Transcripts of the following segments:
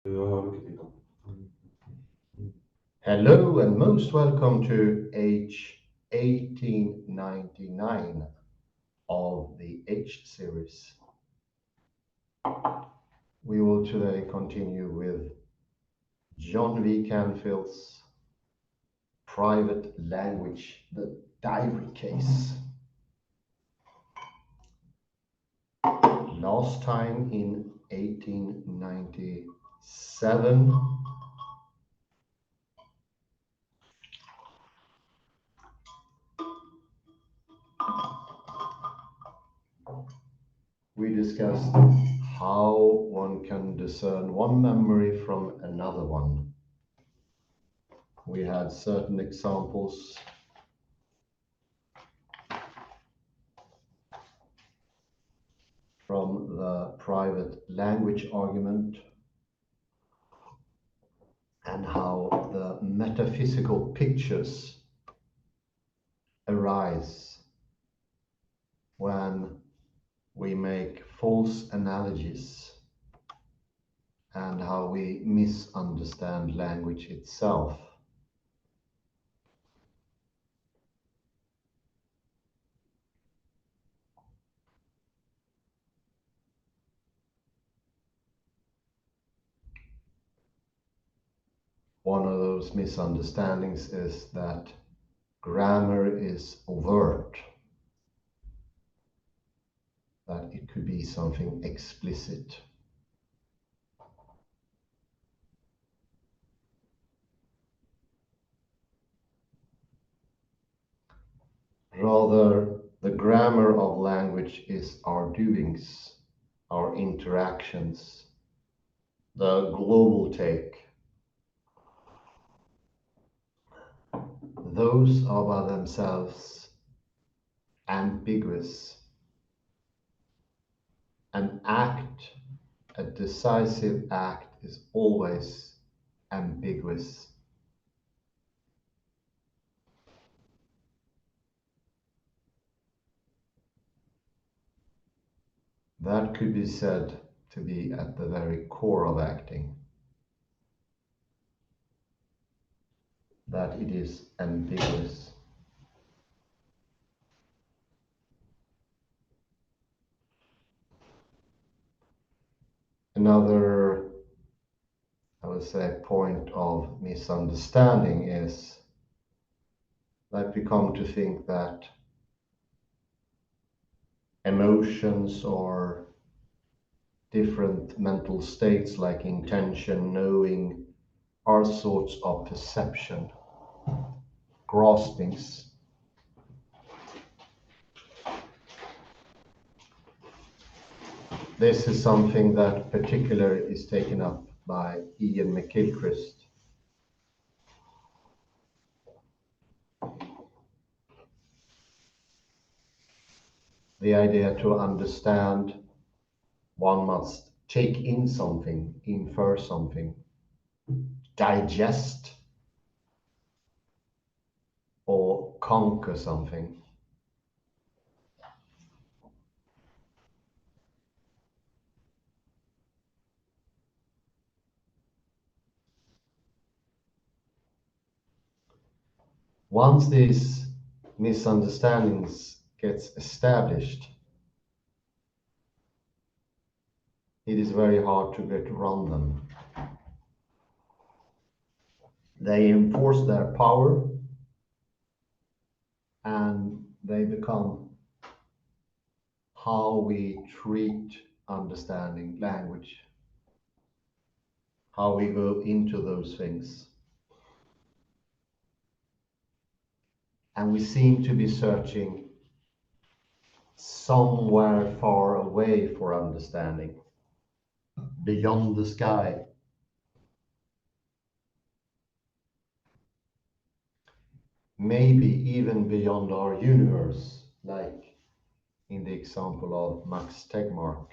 Hello and most welcome to H1899 of the H series. We will today continue with John V. Canfield's Private Language, the Diary Case. Last time in 1897, we discussed how one can discern one memory from another one. We had certain examples from the private language argument and how the metaphysical pictures arise when we make false analogies and how we misunderstand language itself. One of those misunderstandings is that grammar is overt, that it could be something explicit. Rather, the grammar of language is our doings, our interactions, the global take. Those are by themselves ambiguous. An act, a decisive act, is always ambiguous. That could be said to be at the very core of acting, that it is ambiguous. Another, I would say, point of misunderstanding is that we come to think that emotions or different mental states like intention, knowing, are sorts of perception, graspings. This is something that particularly is taken up by Ian McGilchrist. The idea to understand, one must take in something, infer something, digest, or conquer something. Once these misunderstandings gets established, it is very hard to get around them. They enforce their power and they become how we treat understanding language, how we go into those things. And we seem to be searching somewhere far away for understanding, beyond the sky. Maybe even beyond our universe, like in the example of Max Tegmark.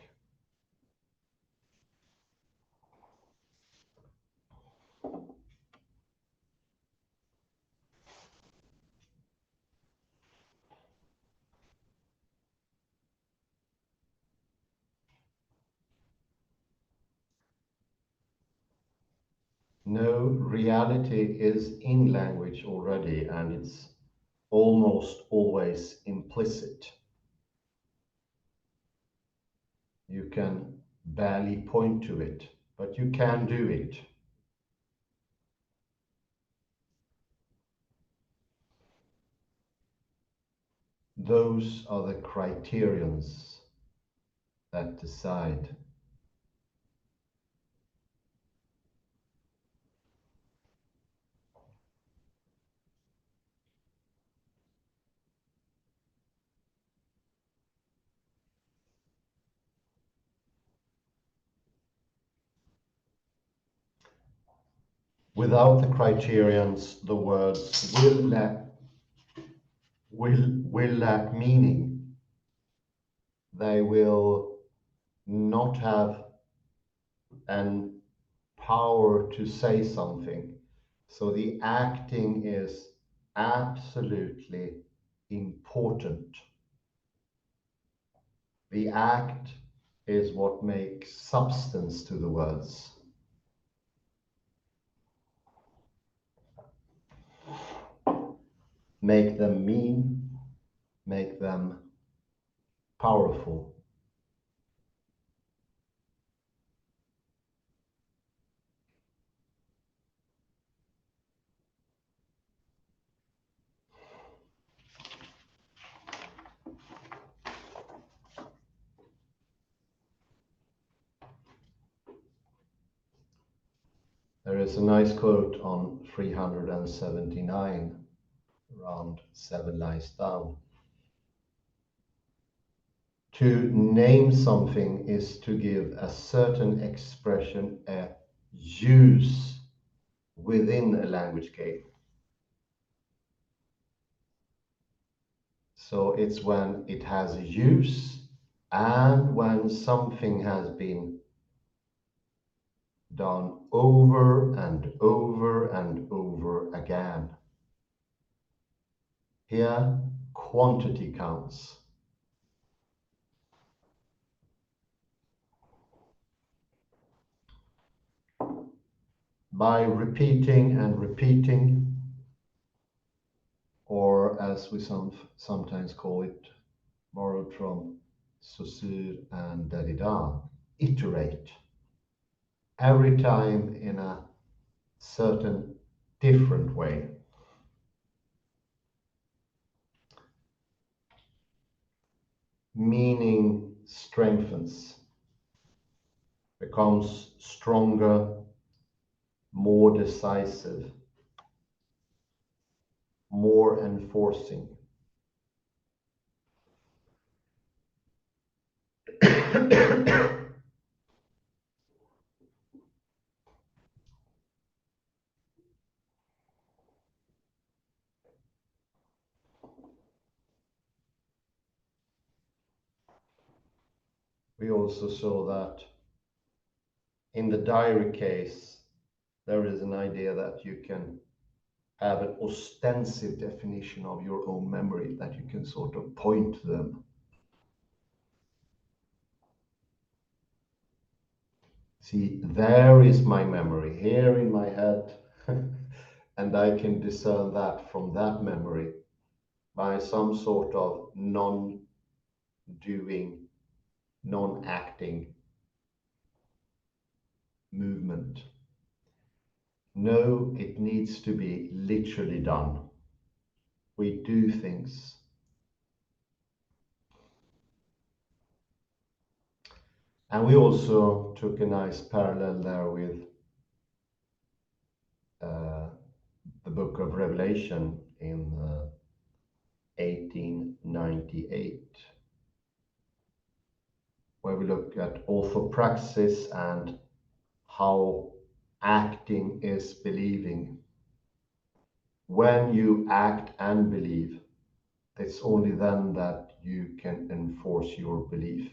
No, reality is in language already, and it's almost always implicit. You can barely point to it, but you can do it. Those are the criterions that decide. Without the criterions, the words will lack meaning. They will not have an power to say something. So the acting is absolutely important. The act is what makes substance to the words. Make them mean, make them powerful. There is a nice quote on 379, around 7 lines down. To name something is to give a certain expression a use within a language game. So it's when it has a use and when something has been done over and over and over again. Here, quantity counts. By repeating and repeating, or as we sometimes call it, borrowed from Saussure and Derrida, iterate. Every time in a certain different way. Meaning strengthens, becomes stronger, more decisive, more enforcing. We also saw that in the diary case, there is an idea that you can have an ostensive definition of your own memory, that you can sort of point to them. See, there is my memory here in my head, and I can discern that from that memory by some sort of non-doing, non-acting movement. No, it needs to be literally done. We do things. And we also took a nice parallel there with the book of Revelation in 1898, where we look at orthopraxis and how acting is believing. When you act and believe, it's only then that you can enforce your belief.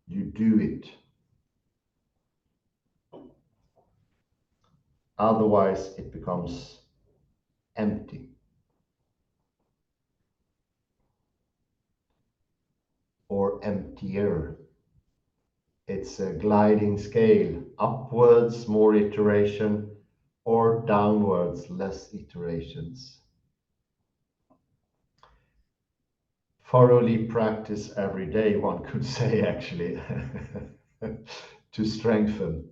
You do it. Otherwise, it becomes empty or emptier. It's a gliding scale, upwards more iteration, or downwards less iterations. Thoroughly practice every day, one could say, actually, to strengthen.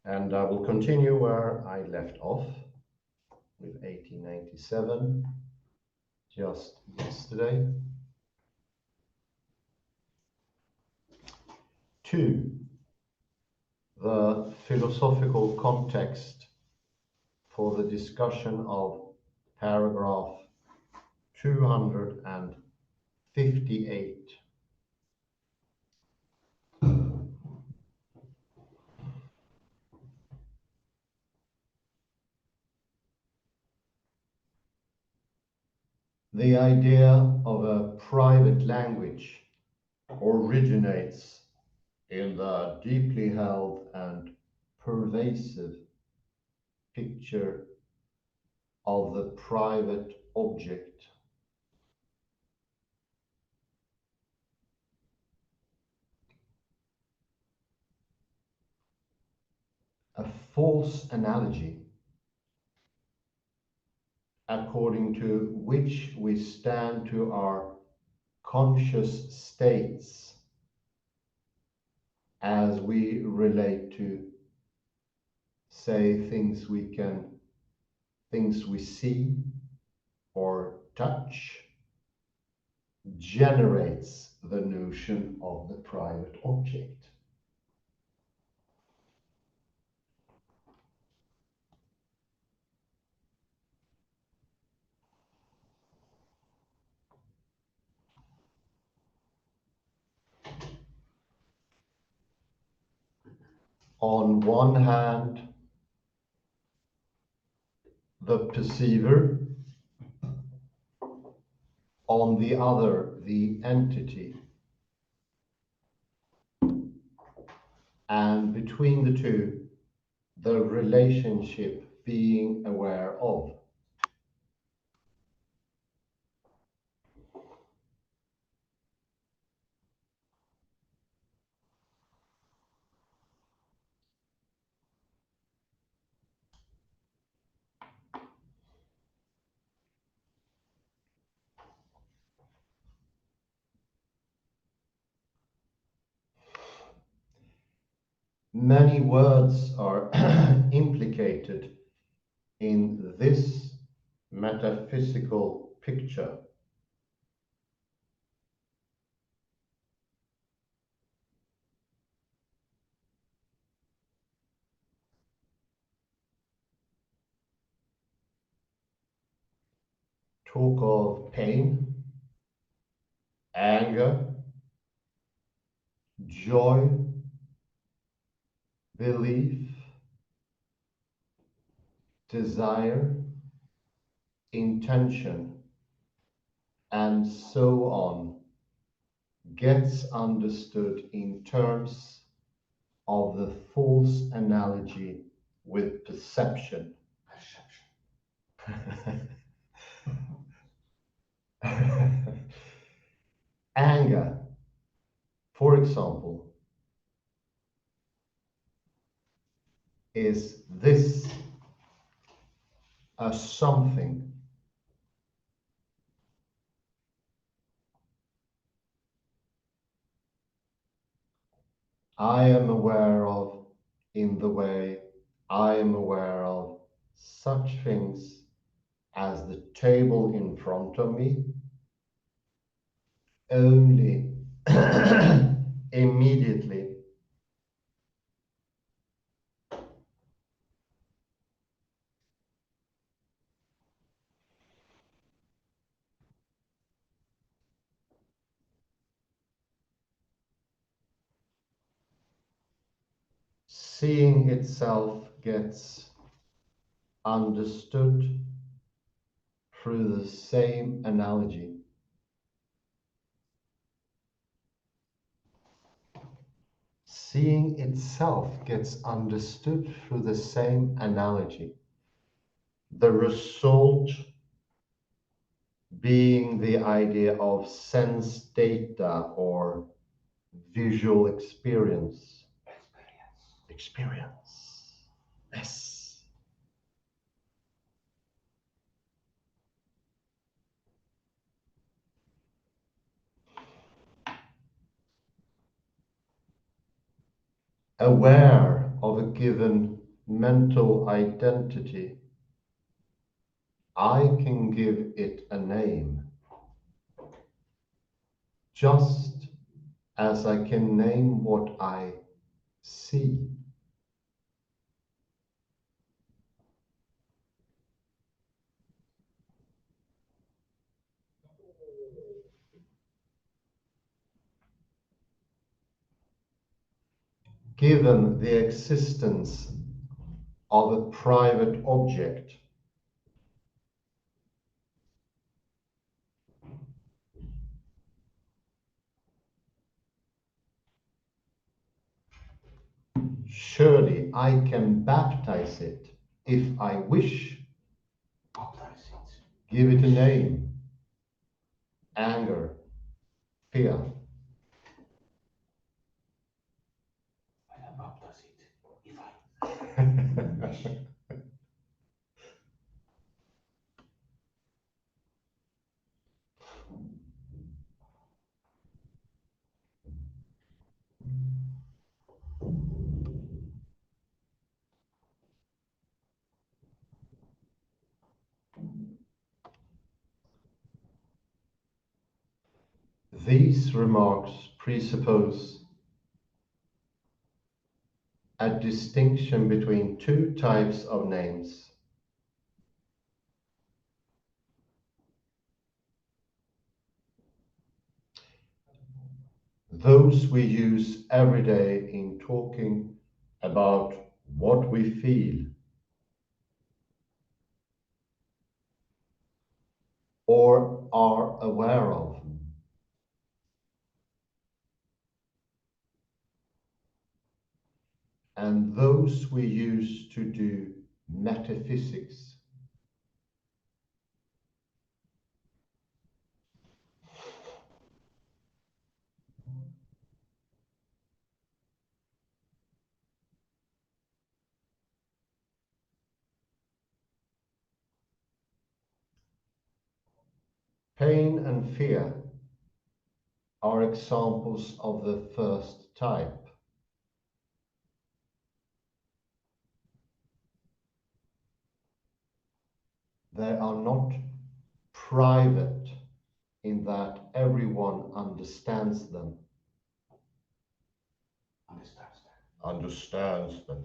And I will continue where I left off with 1897, just yesterday. 2. The philosophical context for the discussion of paragraph 258. The idea of a private language originates in the deeply held and pervasive picture of the private object. A false analogy according to which we stand to our conscious states as we relate to, say, things we see or touch, generates the notion of the private object. On one hand, the perceiver, on the other, the entity, and between the two, the relationship being aware of. Many words are implicated in this metaphysical picture. Talk of pain, anger, joy, belief, desire, intention, and so on, gets understood in terms of the false analogy with perception. Anger, for example, is this a something? I am aware of in the way I am aware of such things as the table in front of me, only immediately seeing itself gets understood through the same analogy. Seeing itself gets understood through the same analogy. The result being the idea of sense data or visual experience. Experience. Yes. Aware of a given mental identity, I can give it a name, just as I can name what I see. Given the existence of a private object, surely I can baptize it if I wish. Give it a name. Anger, fear. These remarks presuppose a distinction between two types of names. Those we use every day in talking about what we feel or are aware of. And those we use to do metaphysics. Pain and fear are examples of the first type. They are not private in that everyone understands them. Understands them.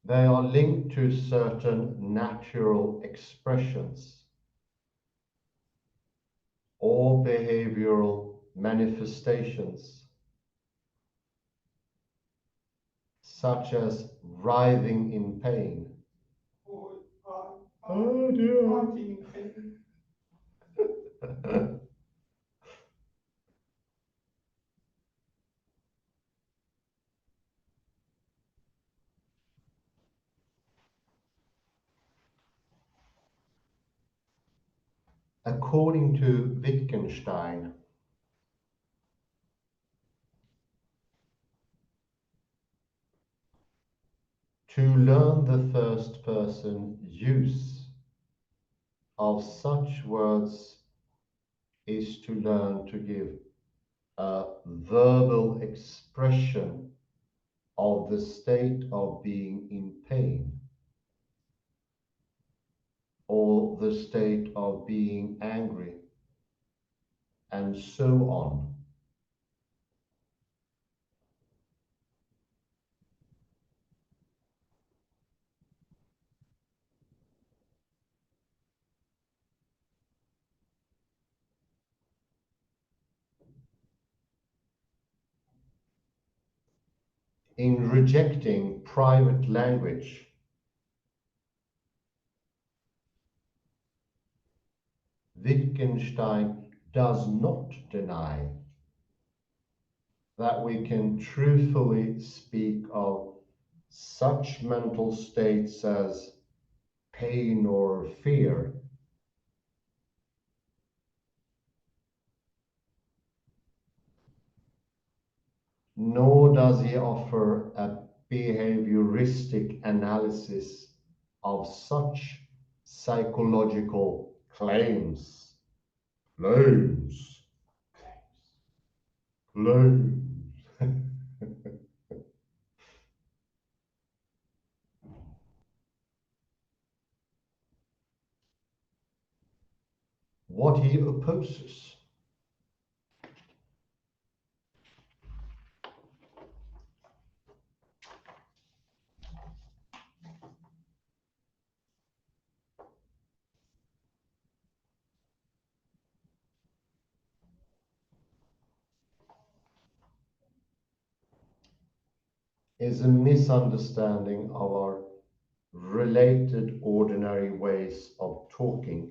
They are linked to certain natural expressions or behavioral manifestations, such as writhing in pain. Oh dear. According to Wittgenstein, to learn the first person use of such words is to learn to give a verbal expression of the state of being in pain or the state of being angry, and so on. In rejecting private language, Wittgenstein does not deny that we can truthfully speak of such mental states as pain or fear. Nor does he offer a behavioristic analysis of such psychological claims. Claims. Claims. What he opposes. Is a misunderstanding of our related ordinary ways of talking.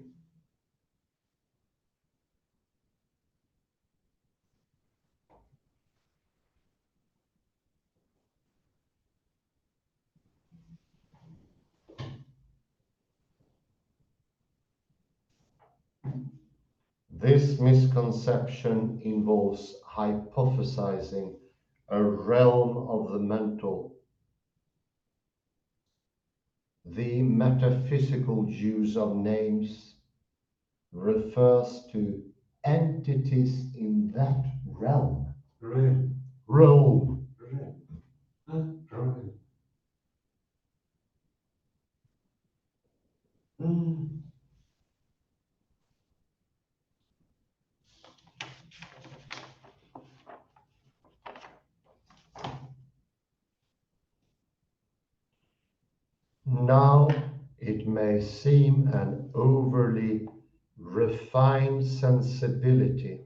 This misconception involves hypothesizing a realm of the mental. The metaphysical use of names refers to entities in that realm. Realm. Now, it may seem an overly refined sensibility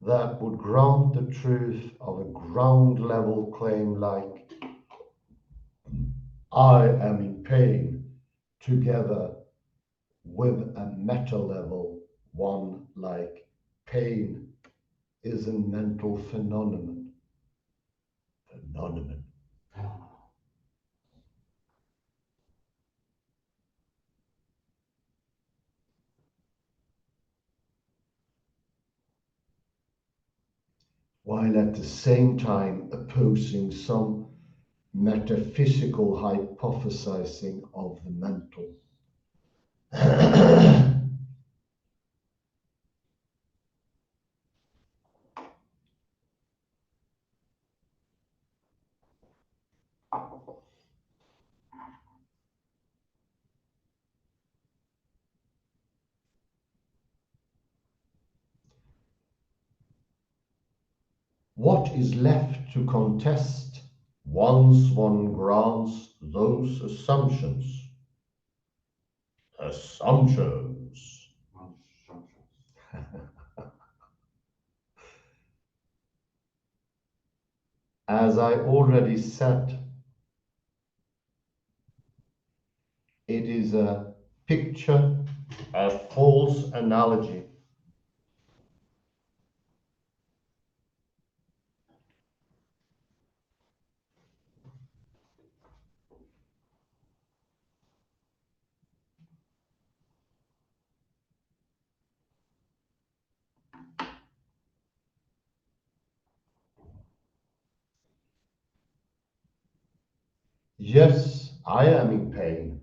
that would grant the truth of a ground level claim like, I am in pain, together with a meta level one like, pain is a mental phenomenon. While at the same time opposing some metaphysical hypothesizing of the mental. What is left to contest once one grants those assumptions? Assumptions. As I already said, it is a picture, a false analogy. Yes, I am in pain.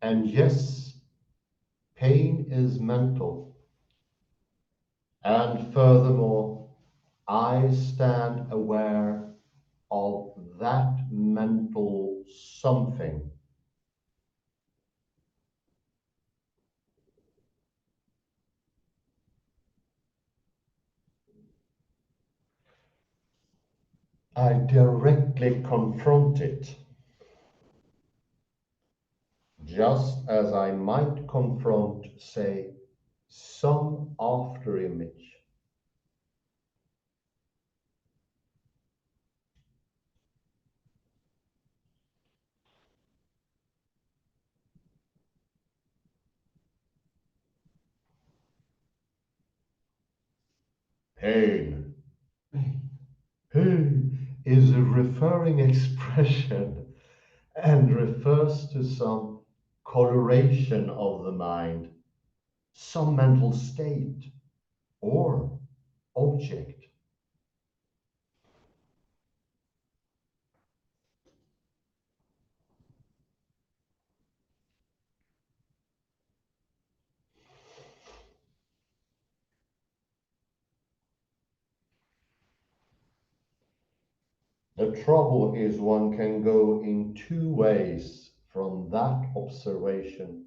And yes, pain is mental. And furthermore, I stand aware of that mental something. I directly confront it, just as I might confront, say, some afterimage. Pain. Pain is a referring expression and refers to some coloration of the mind, some mental state or object. The trouble is one can go in two ways from that observation.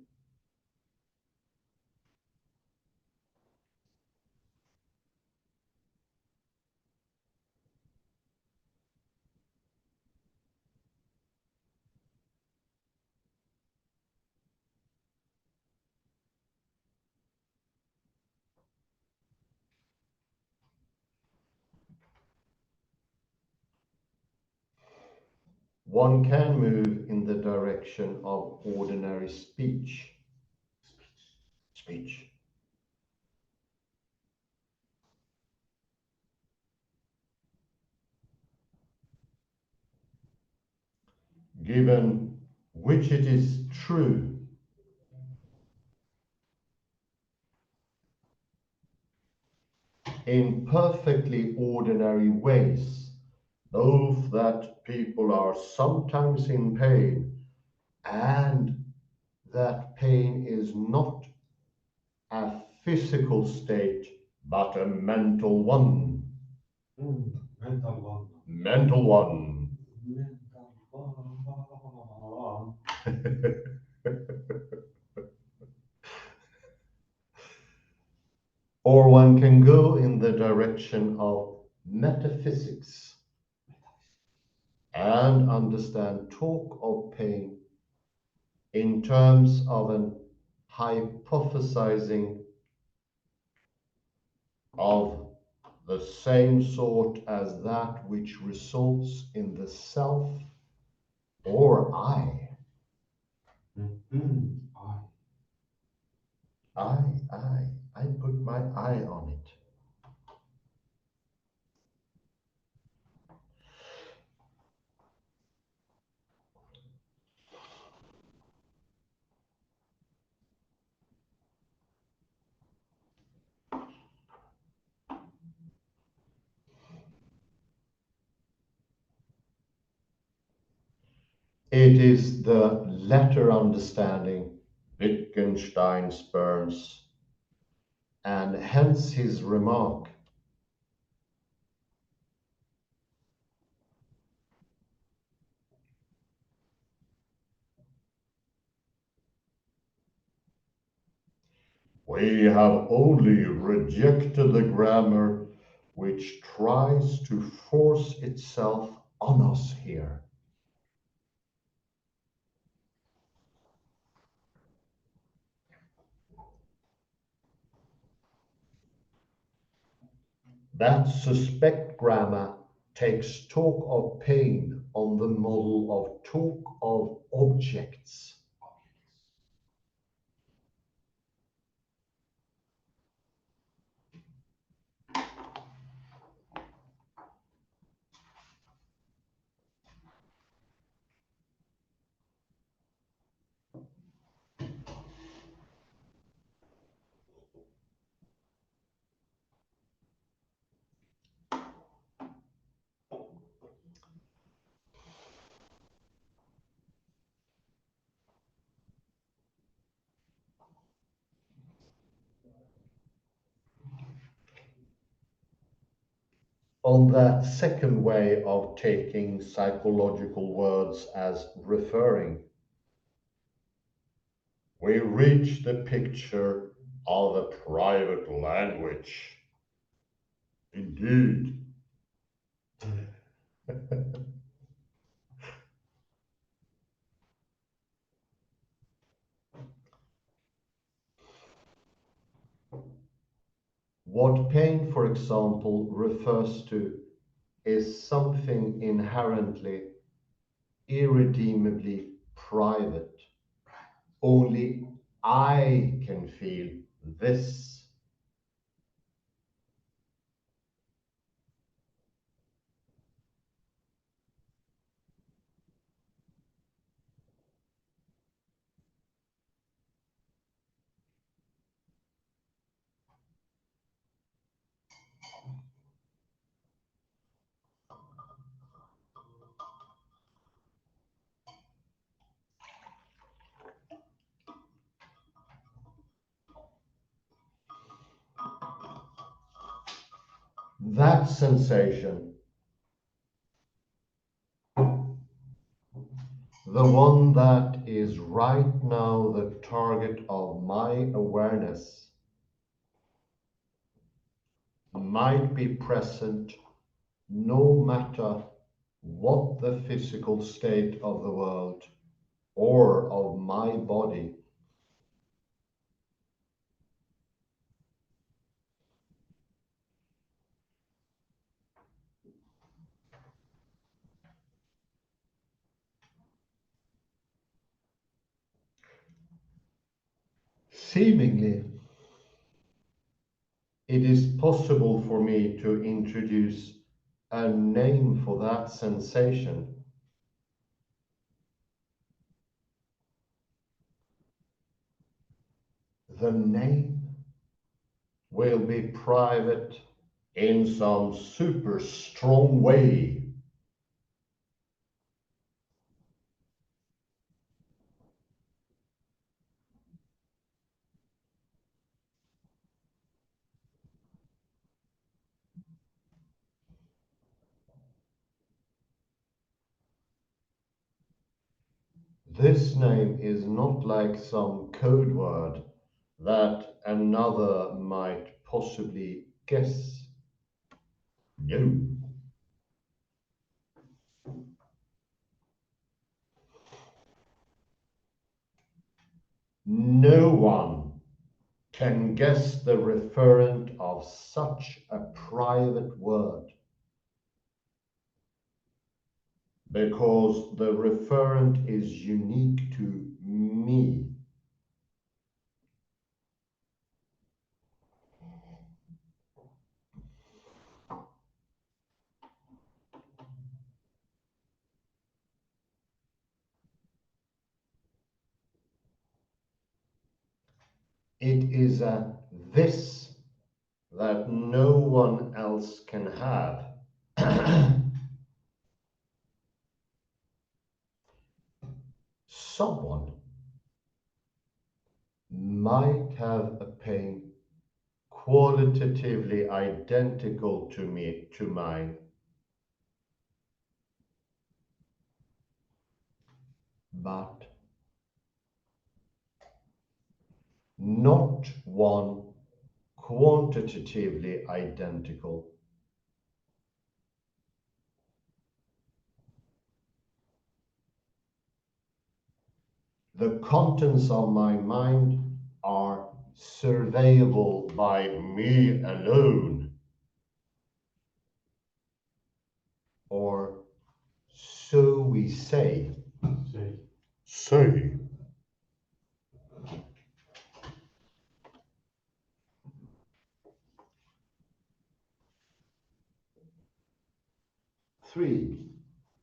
One can move in the direction of ordinary speech. Speech. Given which it is true in perfectly ordinary ways, both that people are sometimes in pain and that pain is not a physical state but a mental one. Mental one. Mental one. Mental one. Or one can go in the direction of metaphysics and understand talk of pain in terms of an hypothesizing of the same sort as that which results in the self or I. Mm-hmm. I put my eye on it. It is the latter understanding Wittgenstein spurns, and hence his remark, we have only rejected the grammar which tries to force itself on us here. That suspect grammar takes talk of pain on the model of talk of objects. On that second way of taking psychological words as referring, we reach the picture of a private language. Indeed. What pain, for example, refers to is something inherently, irredeemably private. Only I can feel this. That sensation, the one that is right now the target of my awareness, might be present no matter what the physical state of the world or of my body. Seemingly, it is possible for me to introduce a name for that sensation. The name will be private in some super strong way. This name is not like some code word that another might possibly guess. No. No one can guess the referent of such a private word, because the referent is unique to me. It is a this that no one else can have. Someone might have a pain qualitatively identical to mine, but not one quantitatively identical. The contents of my mind are surveyable by me alone, or so we say. Say. 3.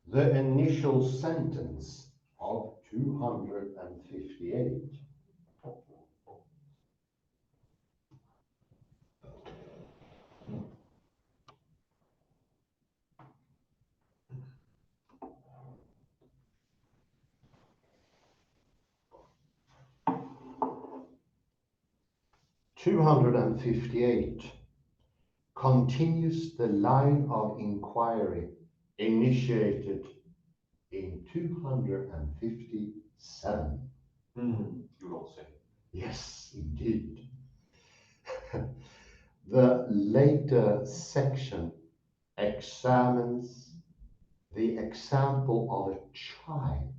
The initial sentence of 258. Continues the line of inquiry initiated in 257. You will say. Yes, indeed. The later section examines the example of a child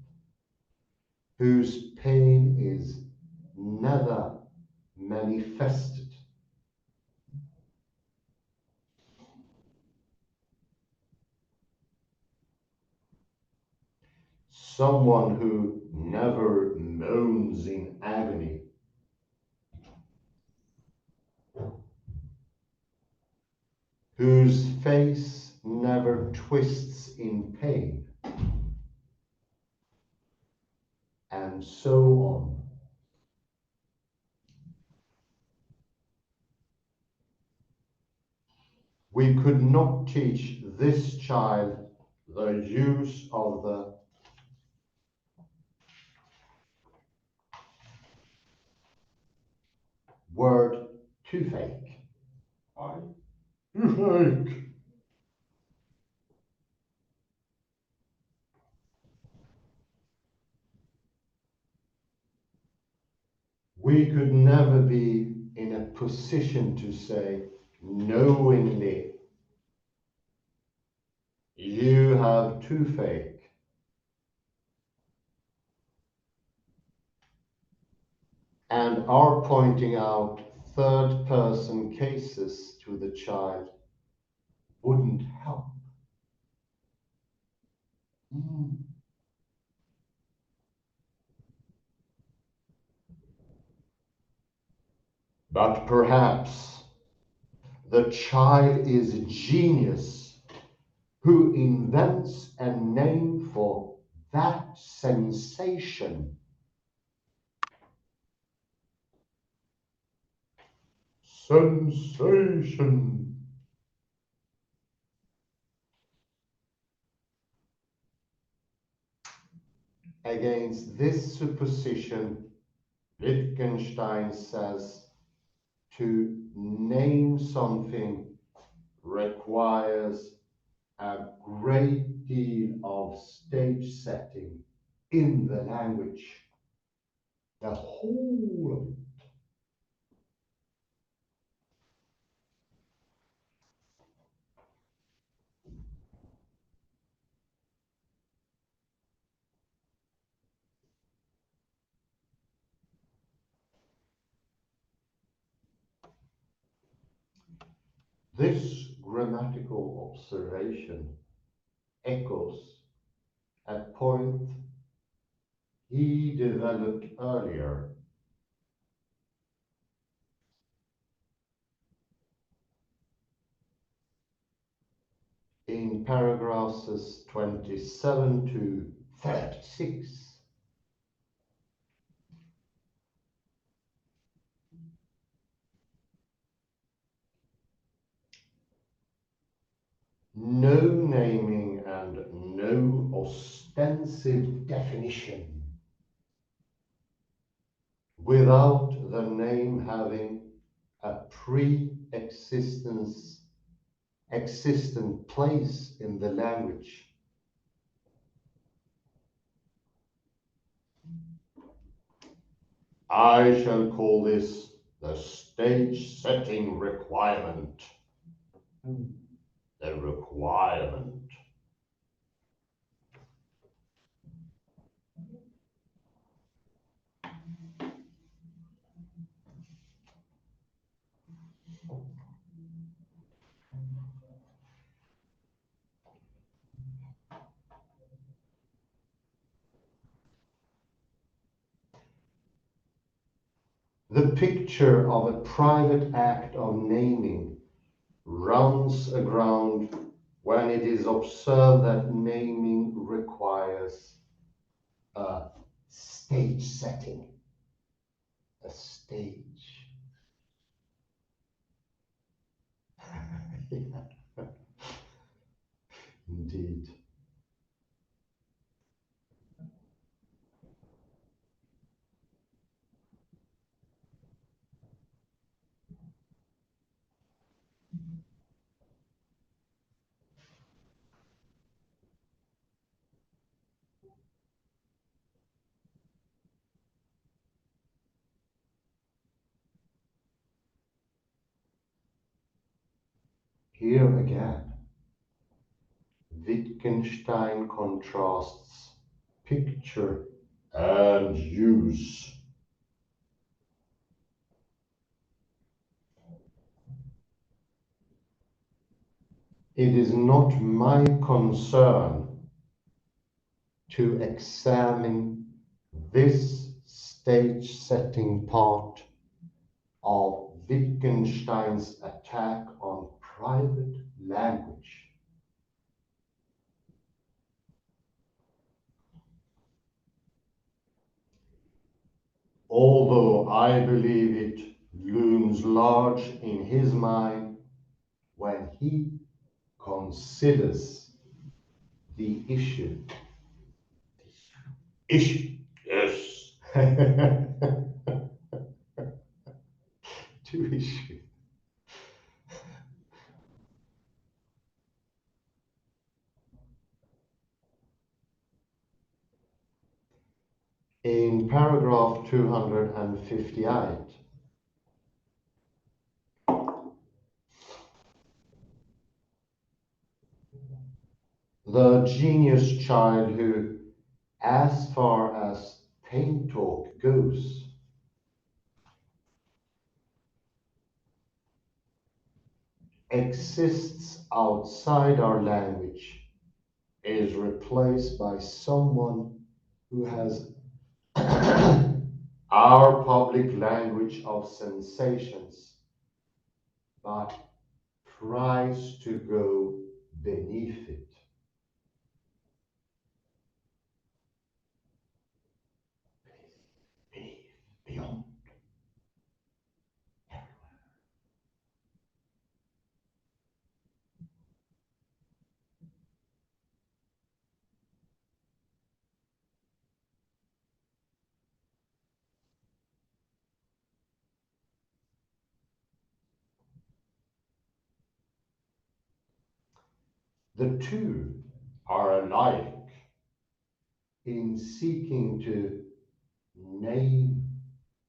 whose pain is never manifested. Someone who never moans in agony, whose face never twists in pain, and so on. We could not teach this child the use of the word toothache. Why? Toothache. We could never be in a position to say knowingly, you have toothache. And are pointing out third person cases to the child wouldn't help. But perhaps the child is a genius who invents a name for that sensation. Sensation. Against this supposition, Wittgenstein says to name something requires a great deal of stage setting in the language. The whole of it. This grammatical observation echoes a point he developed earlier. In paragraphs 27 to 36. No naming and no ostensive definition, without the name having a existent place in the language. I shall call this the stage setting requirement. The requirement. The picture of a private act of naming runs aground when it is observed that naming requires a stage setting. A stage. Yeah. Indeed. Here again, Wittgenstein contrasts picture and use. It is not my concern to examine this stage setting part of Wittgenstein's attack on private language. Although I believe it looms large in his mind when he considers the issue. Issue. Yes. To issue. In In paragraph 258, the genius child who, as far as pain talk goes, exists outside our language, is replaced by someone who has our public language of sensations, but tries to go beneath it. Beneath, beyond. The two are alike in seeking to name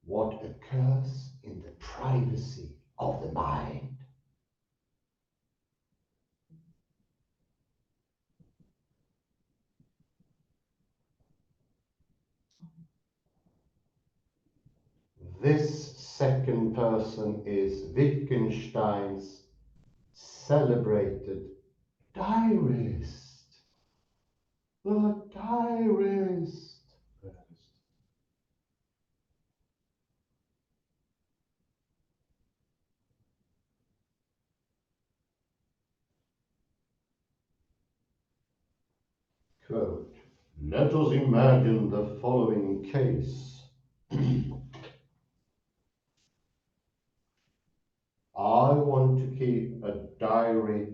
what occurs in the privacy of the mind. This second person is Wittgenstein's celebrated diarist. The diarist. Quote, let us imagine the following case. I want to keep a diary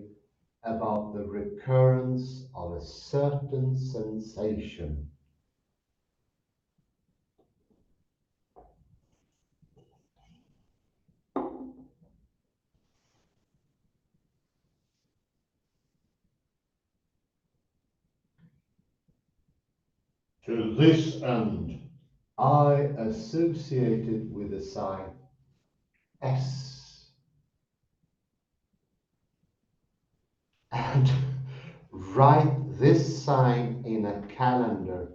about the recurrence of a certain sensation. To this end, I associate it with the sign S and write this sign in a calendar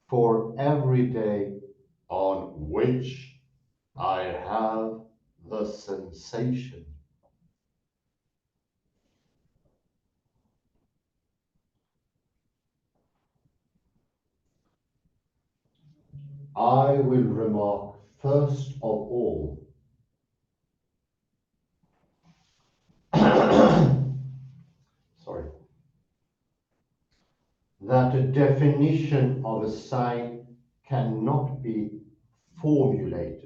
for every day on which I have the sensation. I will remark first of all sorry, that a definition of a sign cannot be formulated.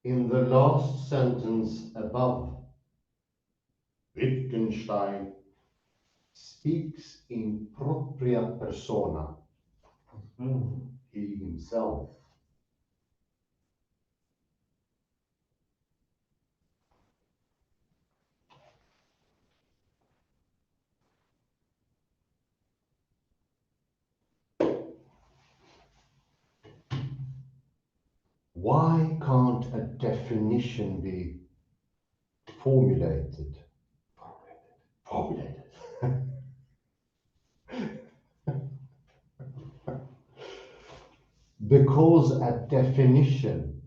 In the last sentence above, Wittgenstein speaks in propria persona, he himself. Why can't a definition be formulated? Formulated. Because a definition,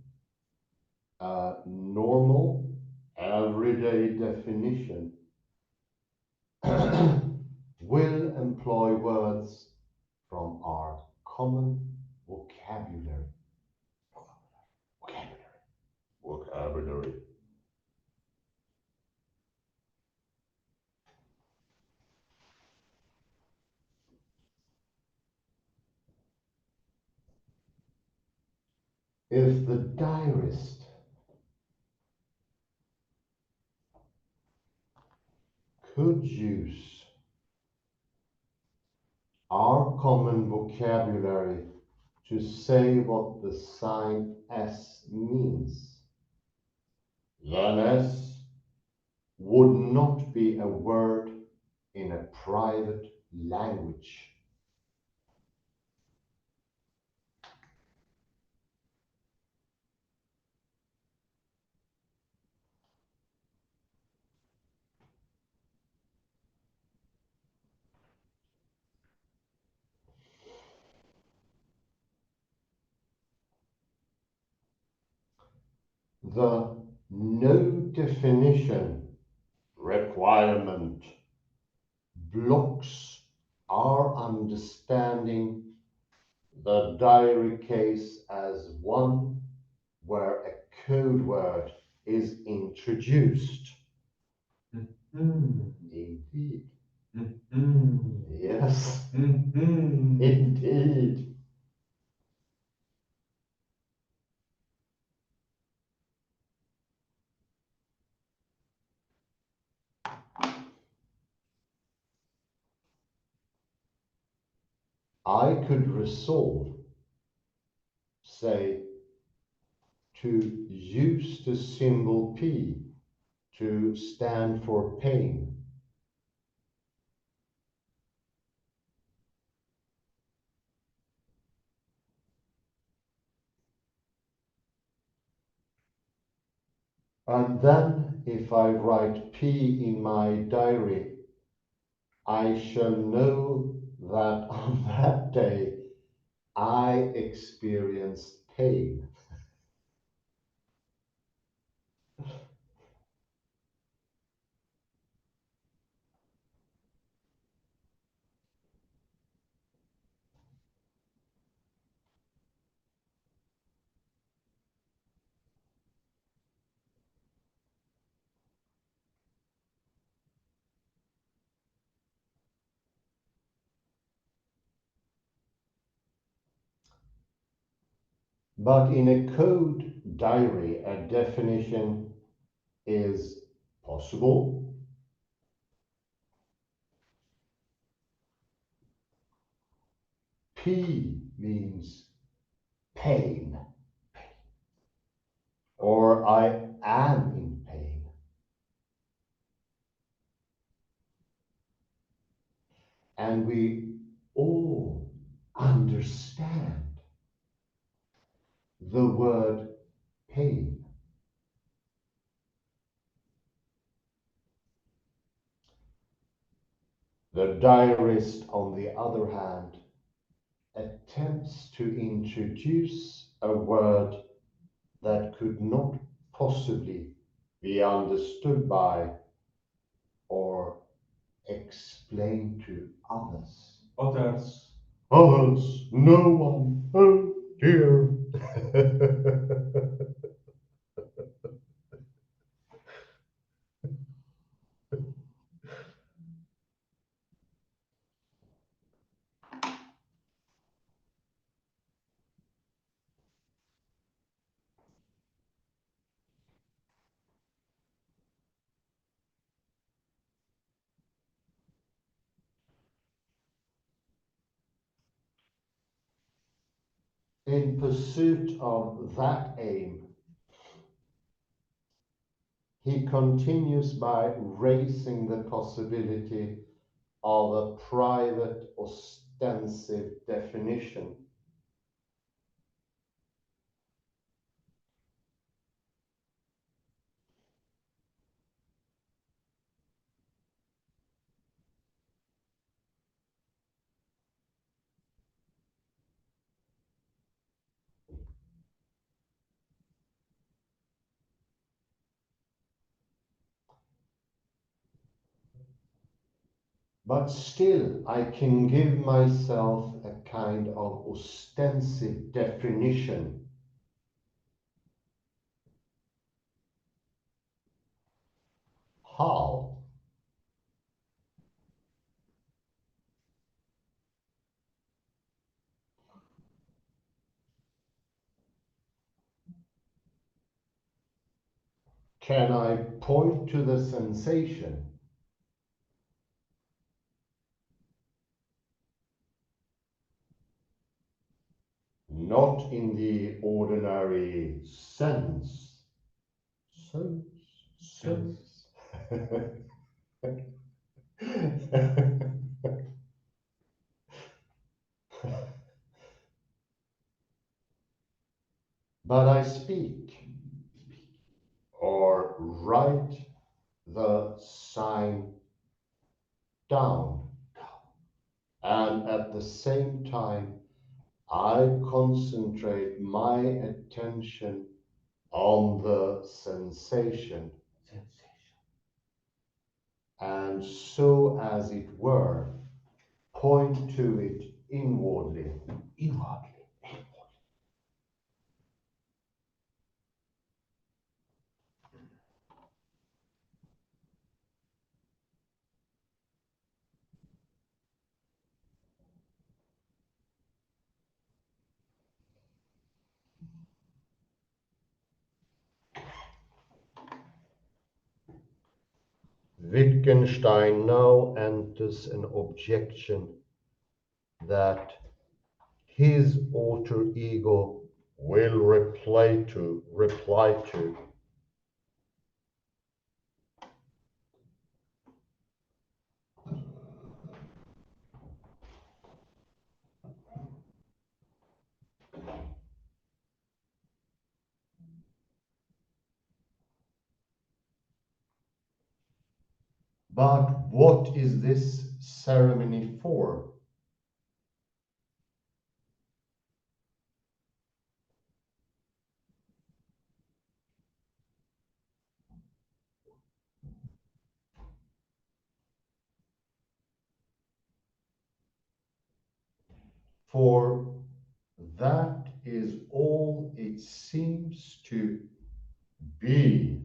a normal, everyday definition, will employ words from our common vocabulary. Vocabulary. If the diarist could use our common vocabulary to say what the sign S means, then S would not be a word in a private language. The no definition requirement blocks our understanding the diary case as one where a code word is introduced. Indeed. Yes, indeed. I could resolve, say, to use the symbol P to stand for pain. And then, if I write P in my diary, I shall know that on that day I experienced pain. But in a code diary, a definition is possible. P means pain, or I am in pain. And we all understand the word pain. The diarist, on the other hand, attempts to introduce a word that could not possibly be understood by or explained to others. Others. Others, no one, oh dear. In pursuit of that aim, he continues by raising the possibility of a private ostensive definition. But still, I can give myself a kind of ostensive definition. How? Can I point to the sensation? not in the ordinary sense. Sense. But I speak or write the sign down, and at the same time, I concentrate my attention on the sensation, and so, as it were, point to it inwardly. Wittgenstein now enters an objection that his alter ego will reply to. But what is this ceremony for? For that is all it seems to be.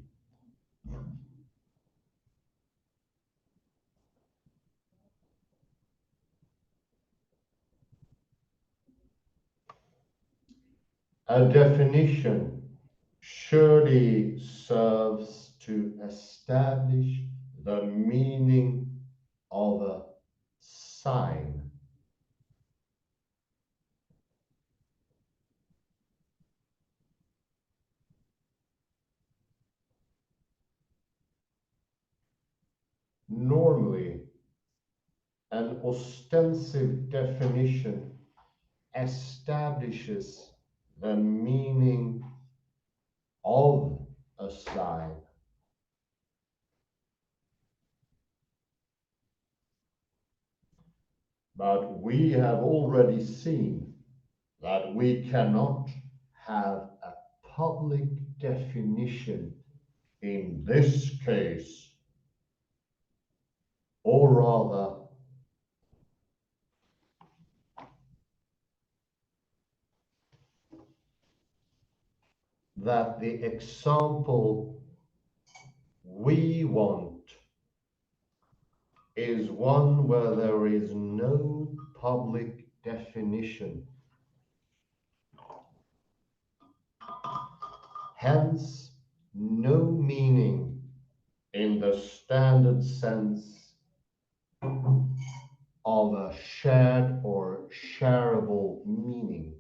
A definition surely serves to establish the meaning of a sign. Normally, an ostensive definition establishes the meaning of a sign. But we have already seen that we cannot have a public definition in this case, or rather, that the example we want is one where there is no public definition. Hence, no meaning in the standard sense of a shared or shareable meaning.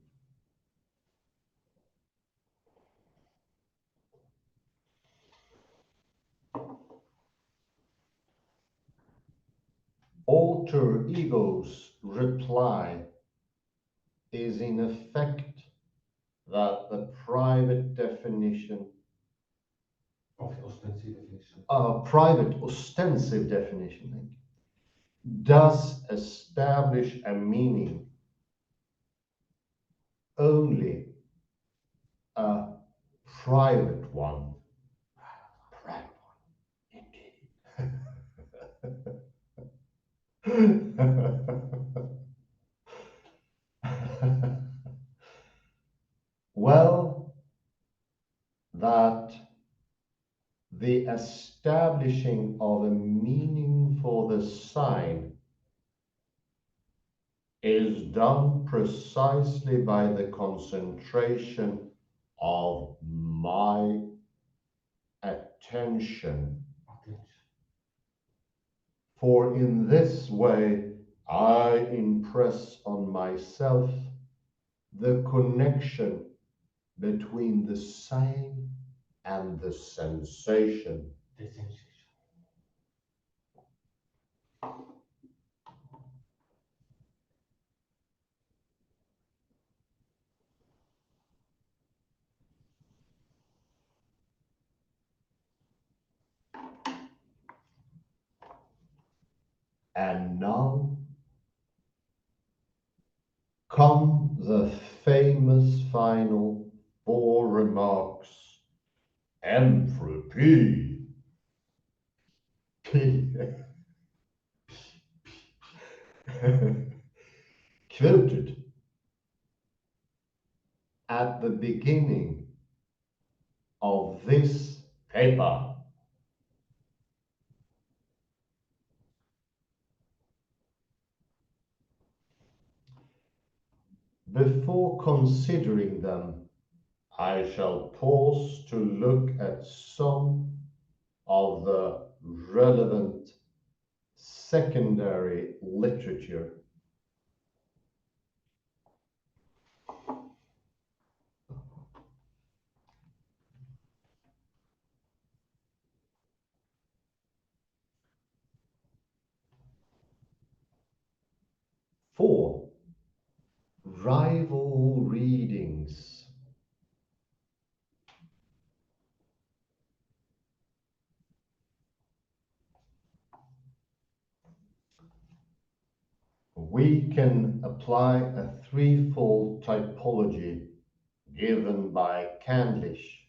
Alter ego's reply is in effect that the private definition, private ostensive definition, does establish a meaning, only a private one. Well, that the establishing of a meaning for the sign is done precisely by the concentration of my attention. For in this way, I impress on myself the connection between the saying and the sensation. The sensation. And now come the famous final four remarks. Entropy. P. Quoted at the beginning of this paper. Before considering them, I shall pause to look at some of the relevant secondary literature. Four, rival readings. We can apply a threefold typology given by Canlish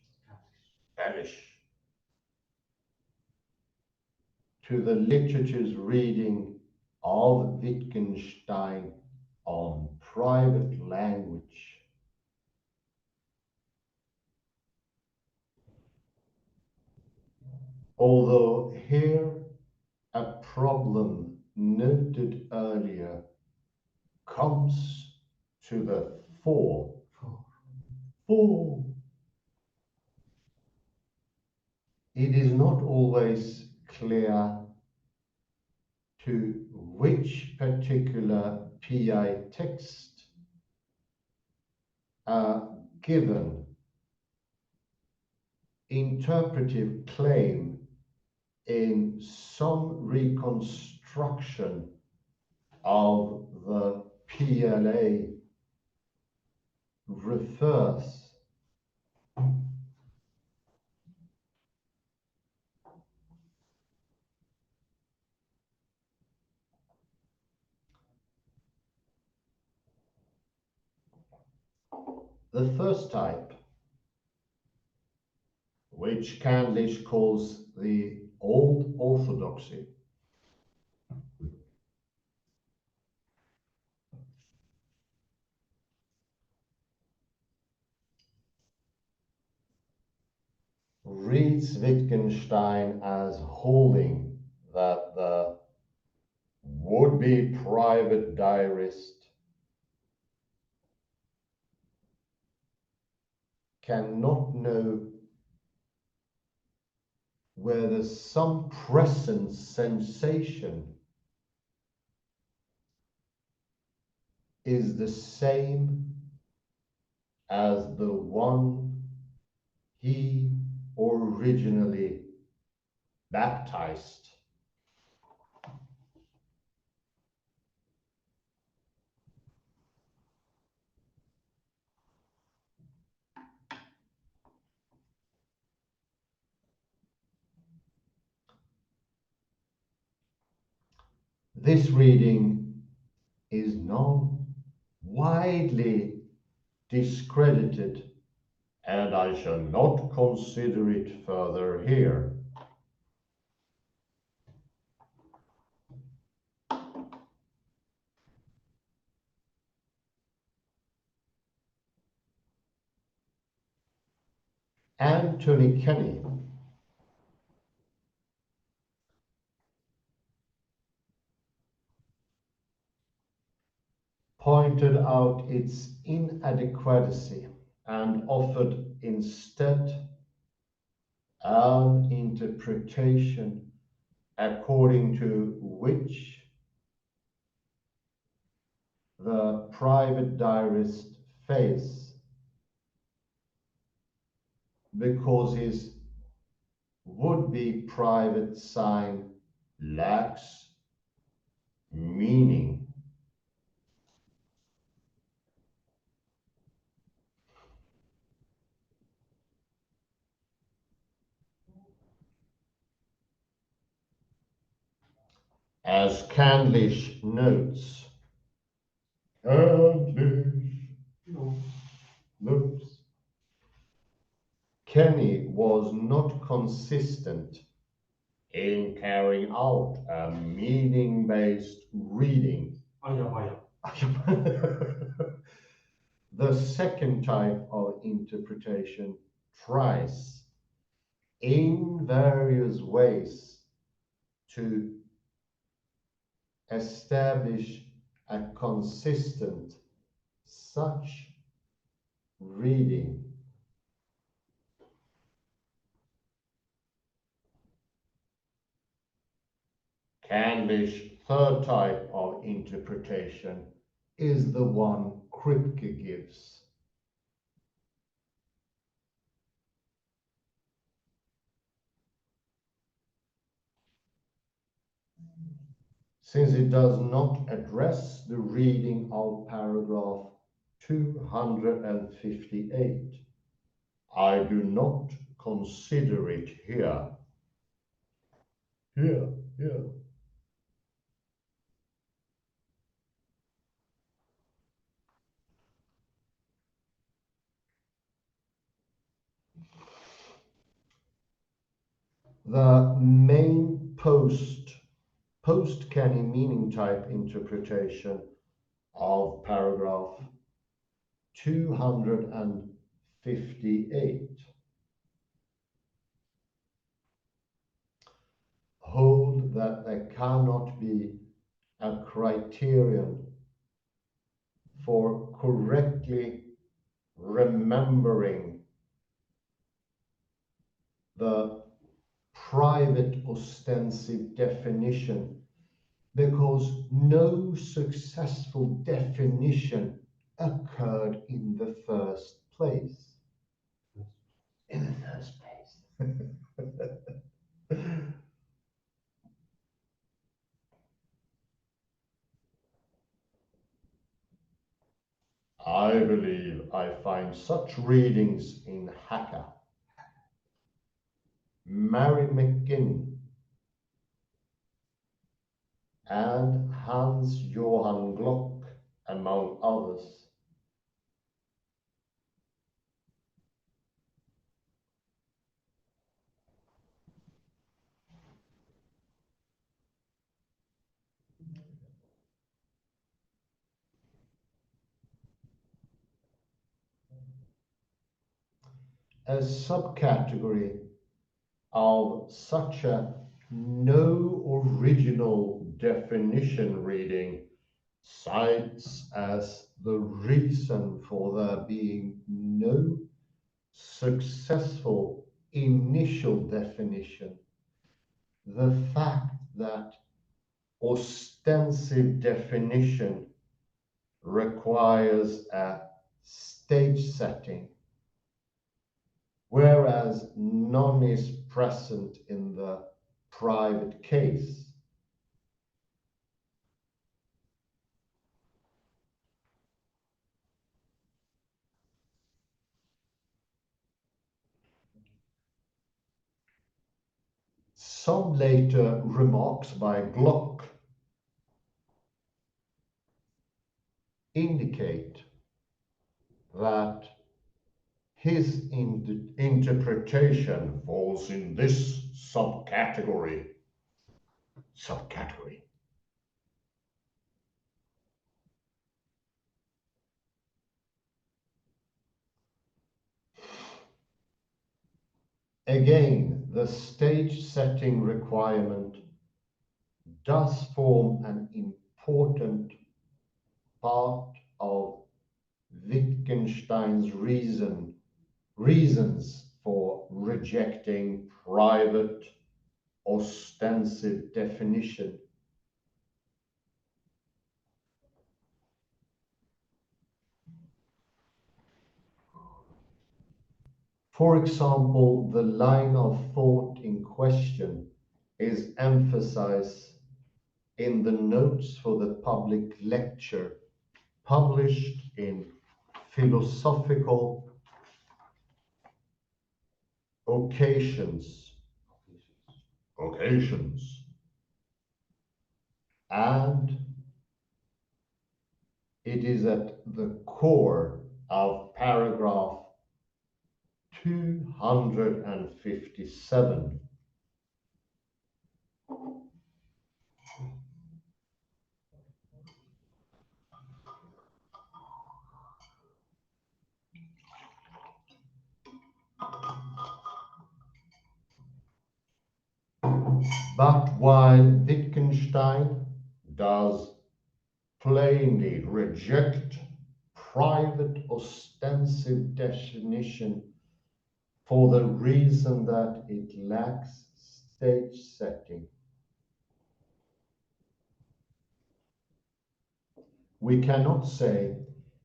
to the literature's reading of Wittgenstein on private language. Although here a problem noted earlier comes to the fore. It is not always clear to which particular PI text a given interpretive claim in some reconstruction of the PLA refers. The first type, which Canlish calls the old orthodoxy, reads Wittgenstein as holding that the would-be private diarist cannot know whether some present sensation is the same as the one he originally baptized. This reading is now widely discredited, and I shall not consider it further here. Anthony Kenny pointed out its inadequacy and offered instead an interpretation according to which the private diarist face because his would-be private sign lacks meaning. As Candlish notes, Kenny was not consistent in carrying out a meaning-based reading. The second type of interpretation tries in various ways to establish a consistent such reading. Candlish's third type of interpretation is the one Kripke gives. Since it does not address the reading of paragraph 258, I do not consider it here. Here. The main post-Kenny meaning type interpretation of paragraph 258 hold that there cannot be a criterion for correctly remembering the private ostensive definition because no successful definition occurred in the first place. I believe I find such readings in Hacker, Mary McGinn, and Hans Johann Glock, among others. A subcategory of such a no original definition reading cites as the reason for there being no successful initial definition the fact that ostensive definition requires a stage setting, whereas none is present in the private case. Some later remarks by Glock indicate that his interpretation falls in this subcategory. Again, the stage setting requirement does form an important part of Wittgenstein's reasons for rejecting private ostensive definition. For example, the line of thought in question is emphasized in the notes for the public lecture published in Philosophical Occasions, and it is at the core of paragraph 257. But while Wittgenstein does plainly reject private ostensive definition for the reason that it lacks stage setting, we cannot say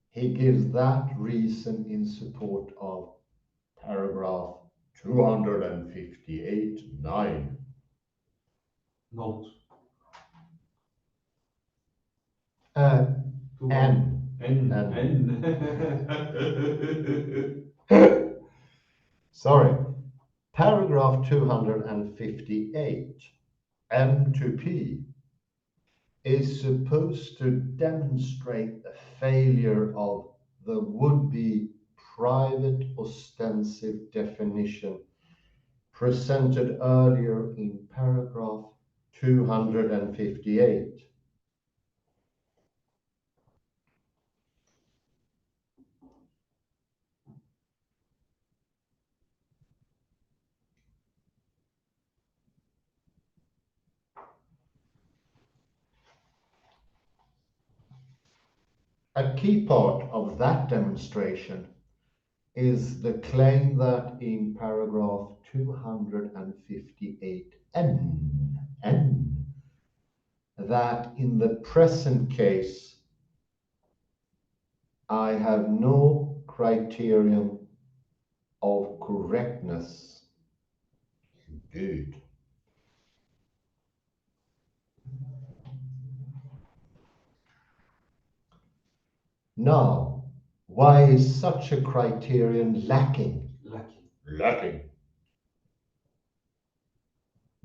he gives that reason in support of paragraph 258.9. Note. N. Sorry. Paragraph 258, M to P, is supposed to demonstrate the failure of the would-be private ostensive definition presented earlier in paragraph 258. A key part of that demonstration is the claim that in paragraph 258N, that in the present case, I have no criterion of correctness. Good. Now, why is such a criterion lacking? Lacking.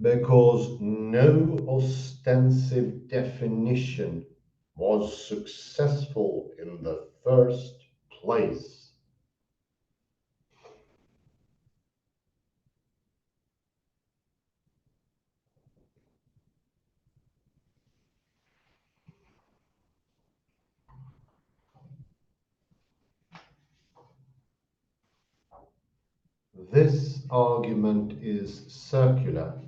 Because no ostensive definition was successful in the first place. This argument is circular,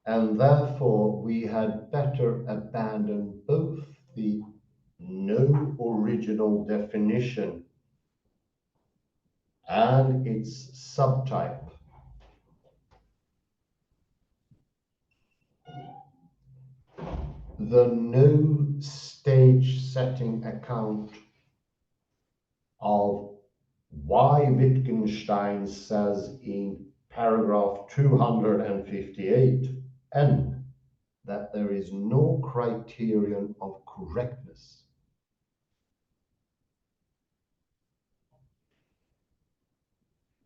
and therefore we had better abandon both the no original definition and its subtype. The no stage setting account of why Wittgenstein says in paragraph 258 N that there is no criterion of correctness.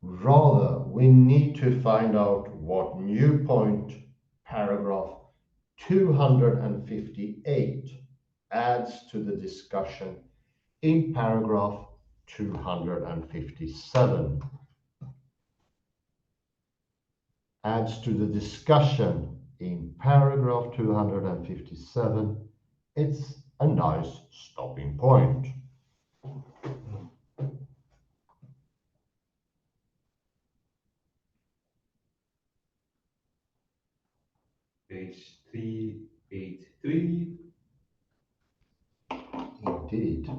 Rather, we need to find out what new point paragraph 258 adds to the discussion in paragraph 257. Adds to the discussion in paragraph 257. It's a nice stopping point. Page 383. Indeed.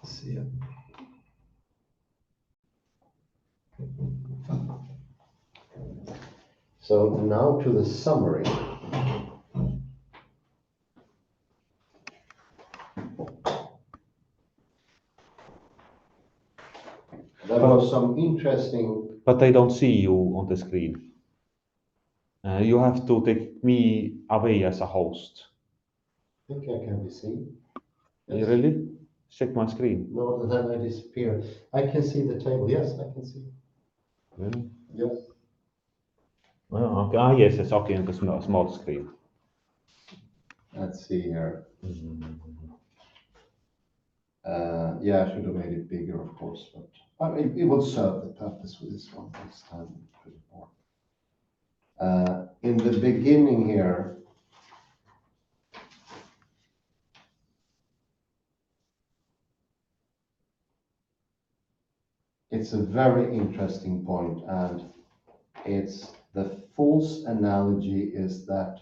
See it. So now to the summary. There was some interesting. But I don't see you on the screen. You have to take me away as a host. I think I can be seen. You really? Check my screen. No, then I disappear. I can see the table. Yes, I can see. Really? Yes. Oh, okay. Ah, yes, it's okay on the small screen. Let's see here. Mm. Yeah, I should have made it bigger, of course, but it will serve the purpose with this one this time. In the beginning here, it's a very interesting point, and it's the false analogy is that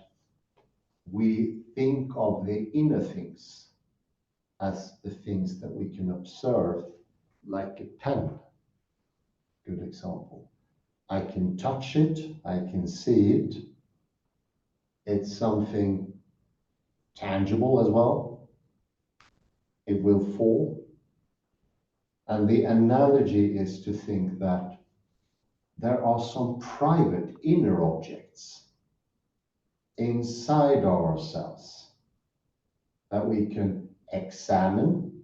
we think of the inner things as the things that we can observe, like a pen. Good example. I can touch it, I can see it. It's something tangible as well. It will fall. And the analogy is to think that there are some private inner objects inside ourselves that we can examine,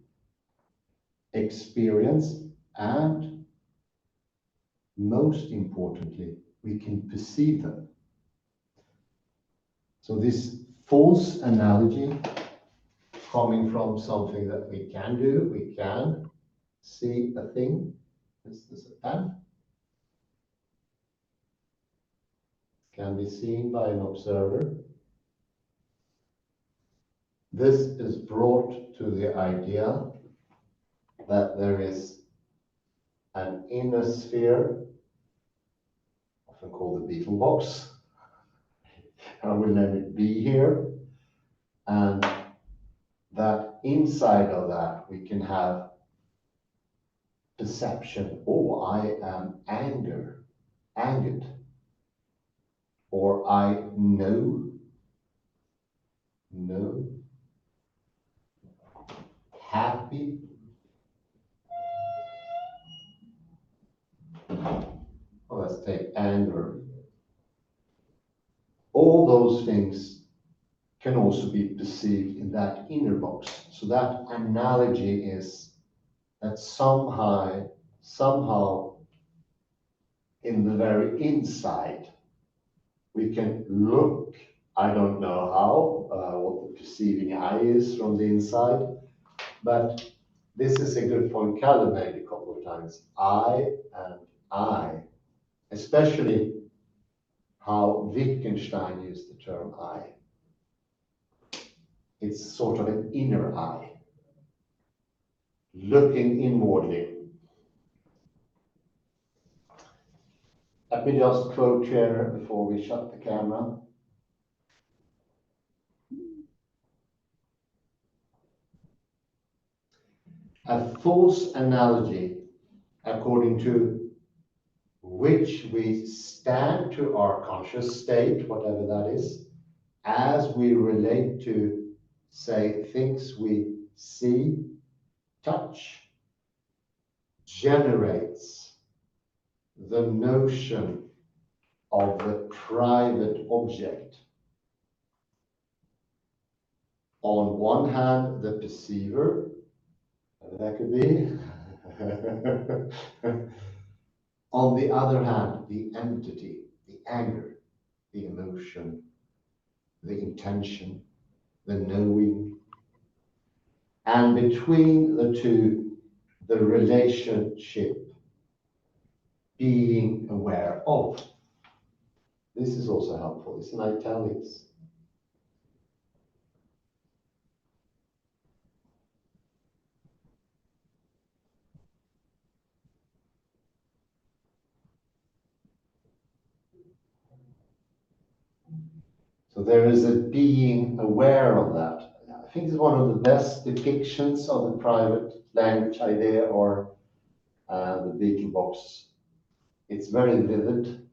experience, and most importantly, we can perceive them. So this false analogy coming from something that we can do, we can see a thing. This is a pen. Can be seen by an observer. This is brought to the idea that there is an inner sphere, often called the beetle box. I will name it B here. And that inside of that we can have perception. Oh, I am angered. Or I know, happy. Well, let's take anger. All those things can also be perceived in that inner box. So that analogy is that somehow in the very inside, we can look, I don't know how, what the perceiving eye is from the inside, but this is a good point Kalle made a couple of times. I and I, especially how Wittgenstein used the term I. It's sort of an inner eye, looking inwardly. Let me just quote here before we shut the camera. A false analogy, according to which we stand to our conscious state, whatever that is, as we relate to, say, things we see, touch, generates the notion of the private object. On one hand, the perceiver, whatever that could be. On the other hand, the entity, the anger, the emotion, the intention, the knowing. And between the two, the relationship, being aware of. This is also helpful. It's in italics. So there is a being aware of that. I think it's one of the best depictions of the private language idea or the beetle box. It's very vivid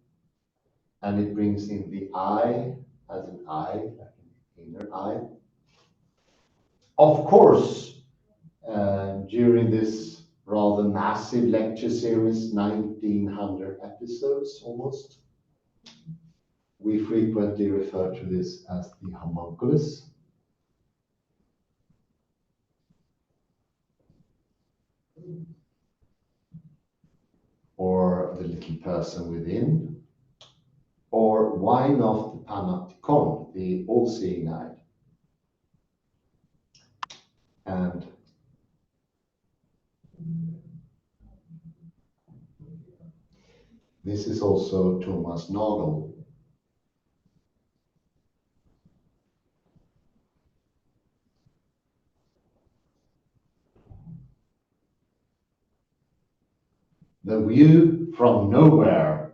and it brings in the I as an I, like an inner I. Of course, during this rather massive lecture series, 1900 episodes almost. We frequently refer to this as the homunculus. Or the little person within. Or why not the panopticon, the all-seeing eye? And this is also Thomas Nagel. The view from nowhere,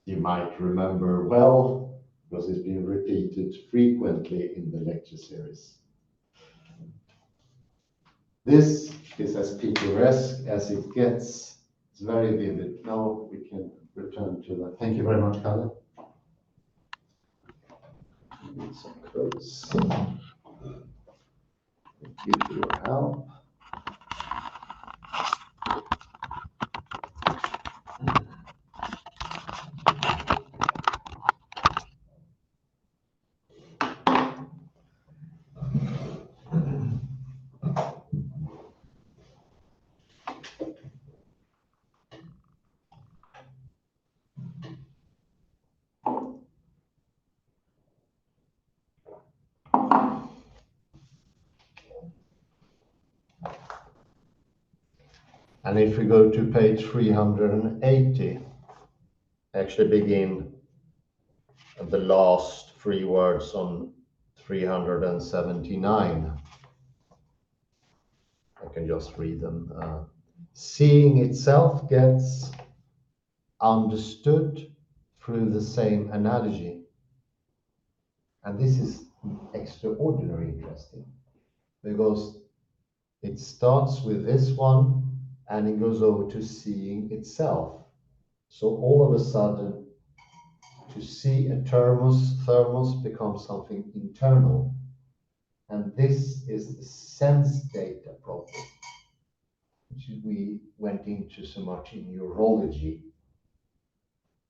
you might remember well, because it's been repeated frequently in the lecture series. This is as picturesque as it gets. It's very vivid. Now we can return to that. Thank you very much, Kalle. Need some quotes. Thank you for your help. And if we go to page 380, actually begin the last three words on 379. I can just read them. Seeing itself gets understood through the same analogy. And this is extraordinarily interesting because it starts with this one and it goes over to seeing itself. So all of a sudden, to see a thermos becomes something internal. And this is the sense data problem, which we went into so much in neurology.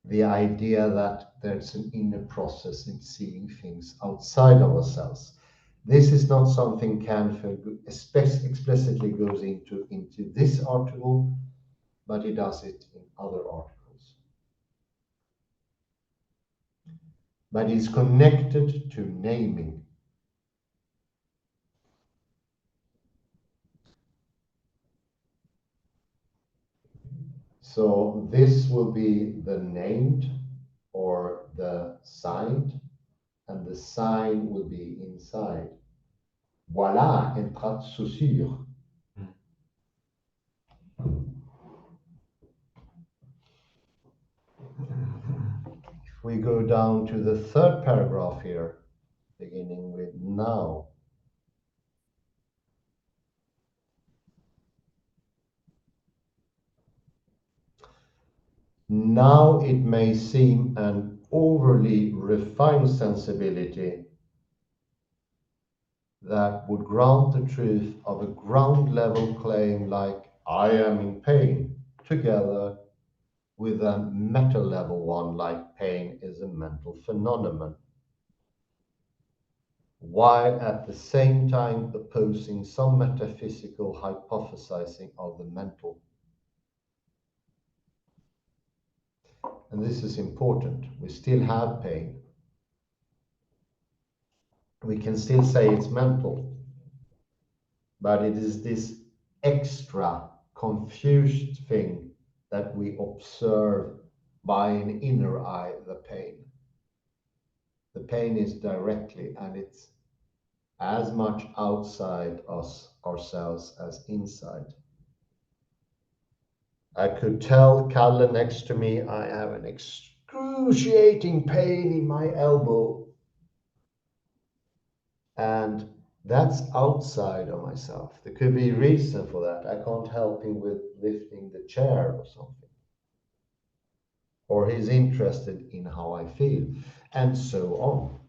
The idea that there's an inner process in seeing things outside of ourselves. This is not something Canfield explicitly goes into this article, but he does it in other articles. But it's connected to naming. So this will be the named or the signed, and the sign will be inside. Voilà un trait de chaussure. If we go down to the third paragraph here, beginning with now. Now it may seem an overly refined sensibility that would grant the truth of a ground level claim like I am in pain, together with a meta level one like pain is a mental phenomenon, while at the same time opposing some metaphysical hypothesizing of the mental. And this is important. We still have pain. We can still say it's mental, but it is this extra confused thing that we observe by an inner eye, the pain. The pain is directly, and it's as much outside us ourselves as inside. I could tell Kalle next to me, I have an excruciating pain in my elbow. And that's outside of myself. There could be a reason for that. I can't help him with lifting the chair or something. Or he's interested in how I feel, and so on.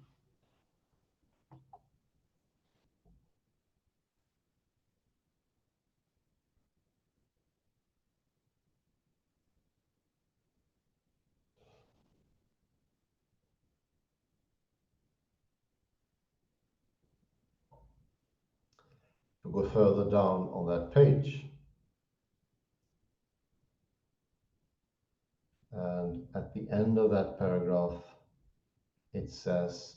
to go further down on that page. And at the end of that paragraph, it says,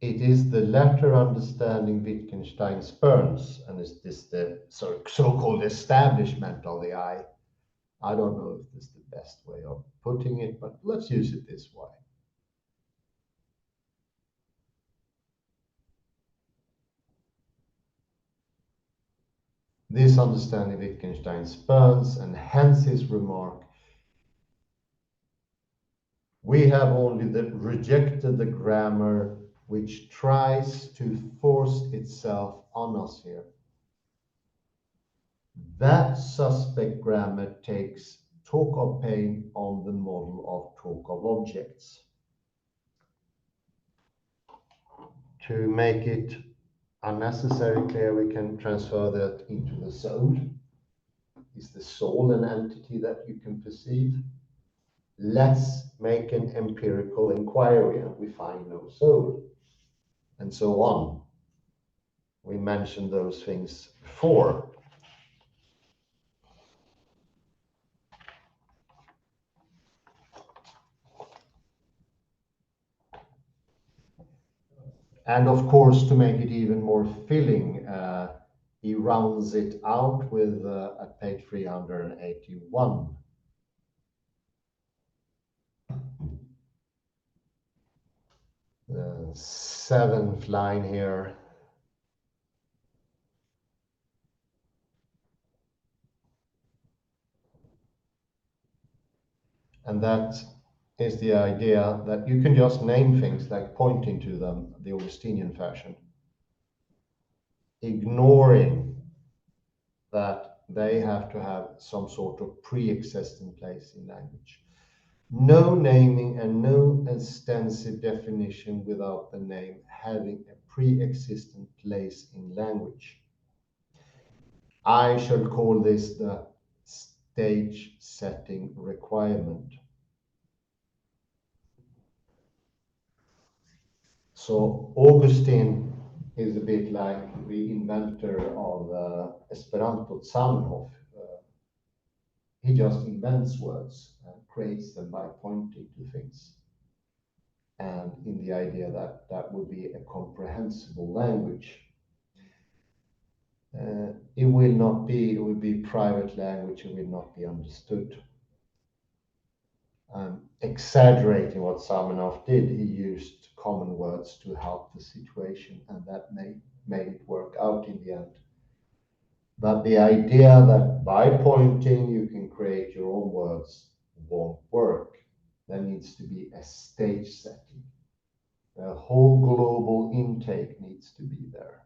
it is the latter understanding Wittgenstein spurns, and is this the so-called establishment of the I? I don't know if this is the best way of putting it, but let's use it this way. This understanding Wittgenstein spurns, and hence his remark, we have only rejected the grammar which tries to force itself on us here. That suspect grammar takes talk of pain on the model of talk of objects. To make it unnecessarily clear, we can transfer that into the soul. Is the soul an entity that you can perceive? Let's make an empirical inquiry, and we find no soul, and so on. We mentioned those things before. And of course, to make it even more filling, he rounds it out with at page 381. The seventh line here. And that is the idea that you can just name things, like pointing to them, the Augustinian fashion, ignoring that they have to have some sort of pre-existing place in language. No naming and no extensive definition without the name having a pre-existent place in language. I shall call this the stage setting requirement. So Augustine is a bit like the inventor of Esperanto, Zamenhof. He just invents words and creates them by pointing to things, and in the idea that that would be a comprehensible language. It will be private language, it will not be understood. Exaggerating what Zamenhof did, he used common words to help the situation, and that made it work out in the end. But the idea that by pointing you can create your own words won't work. There needs to be a stage setting. The whole global intake needs to be there.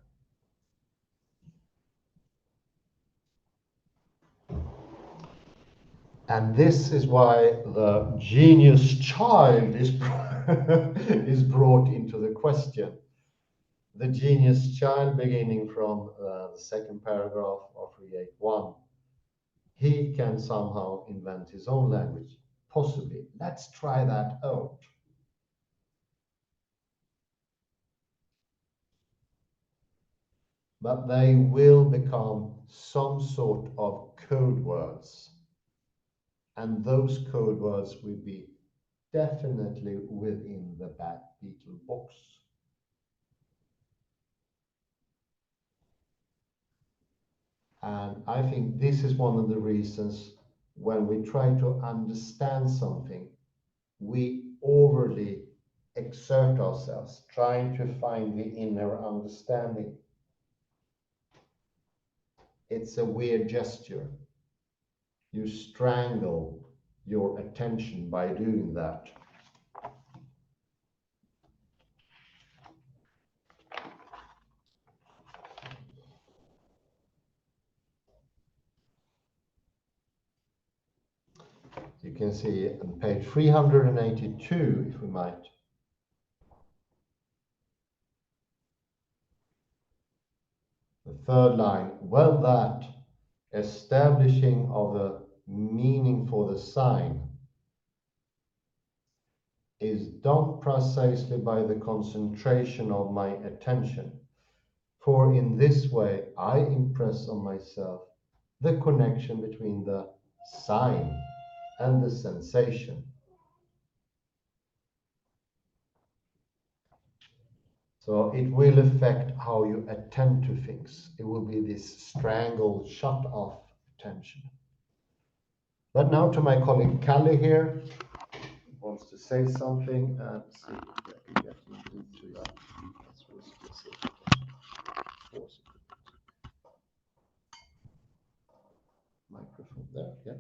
And this is why the genius child is, is brought into the question. The genius child, beginning from the second paragraph of 381, he can somehow invent his own language. Possibly. Let's try that out. But they will become some sort of code words. And those code words will be definitely within the back Beetle box. And I think this is one of the reasons when we try to understand something, we overly exert ourselves trying to find the inner understanding. It's a weird gesture. You strangle your attention by doing that. You can see on page 382, if we might. The third line, well, that establishing of a meaning for the sign is done precisely by the concentration of my attention. For in this way I impress on myself the connection between the sign and the sensation. So it will affect how you attend to things. It will be this strangled, shut off attention. But now to my colleague Kalle here, wants to say something and see if I can get him into that. Microphone there, yeah.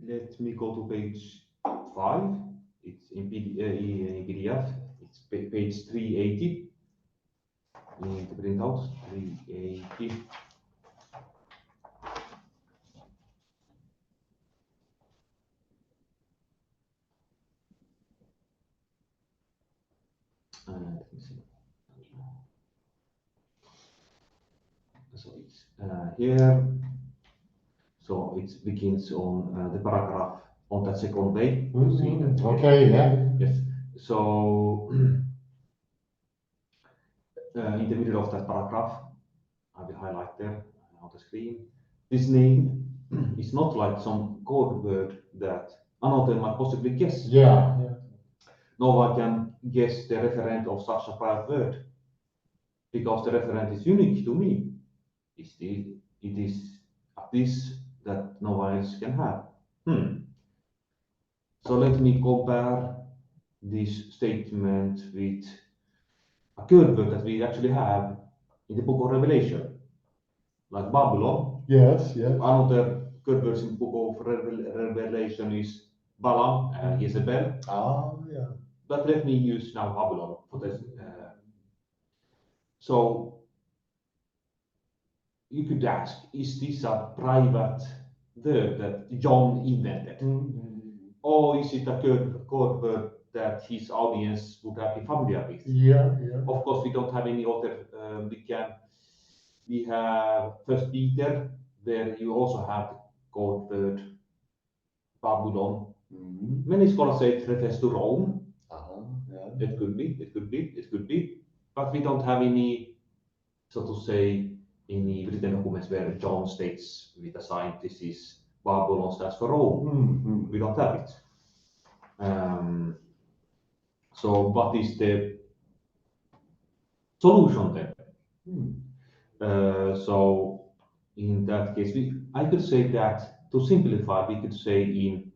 Let me go to page 5. It's in PDF. It's page 380. We need to print out 380. Let me see. So it's here. So it begins on the paragraph on that second page. See that? Okay, yeah. Yes. So in the middle of that paragraph, I will highlight there on the screen. This name is not like some code word that another might possibly guess. Yeah. No one can guess the referent of such a private word because the referent is unique to me. It is this that no one else can have. So let me compare this statement with a code word that we actually have in the book of Revelation, like Babylon. Yes. Another code word in the book of Revelation is Balaam and Jezebel. Oh, yeah. But let me use now Babylon for this. So you could ask, is this a private word that John invented? Or is it a code word that his audience would have been familiar with? Yeah. Of course, we don't have any other. We have First Peter, where you also have the code word Babylon. Many scholars say it refers to Rome. Yeah. It could be. But we don't have any, so to say, any written documents where John states with a sign, this is Babylon stands for Rome. We don't have it. So what is the solution then? So in that case, I could say that, to simplify, we could say in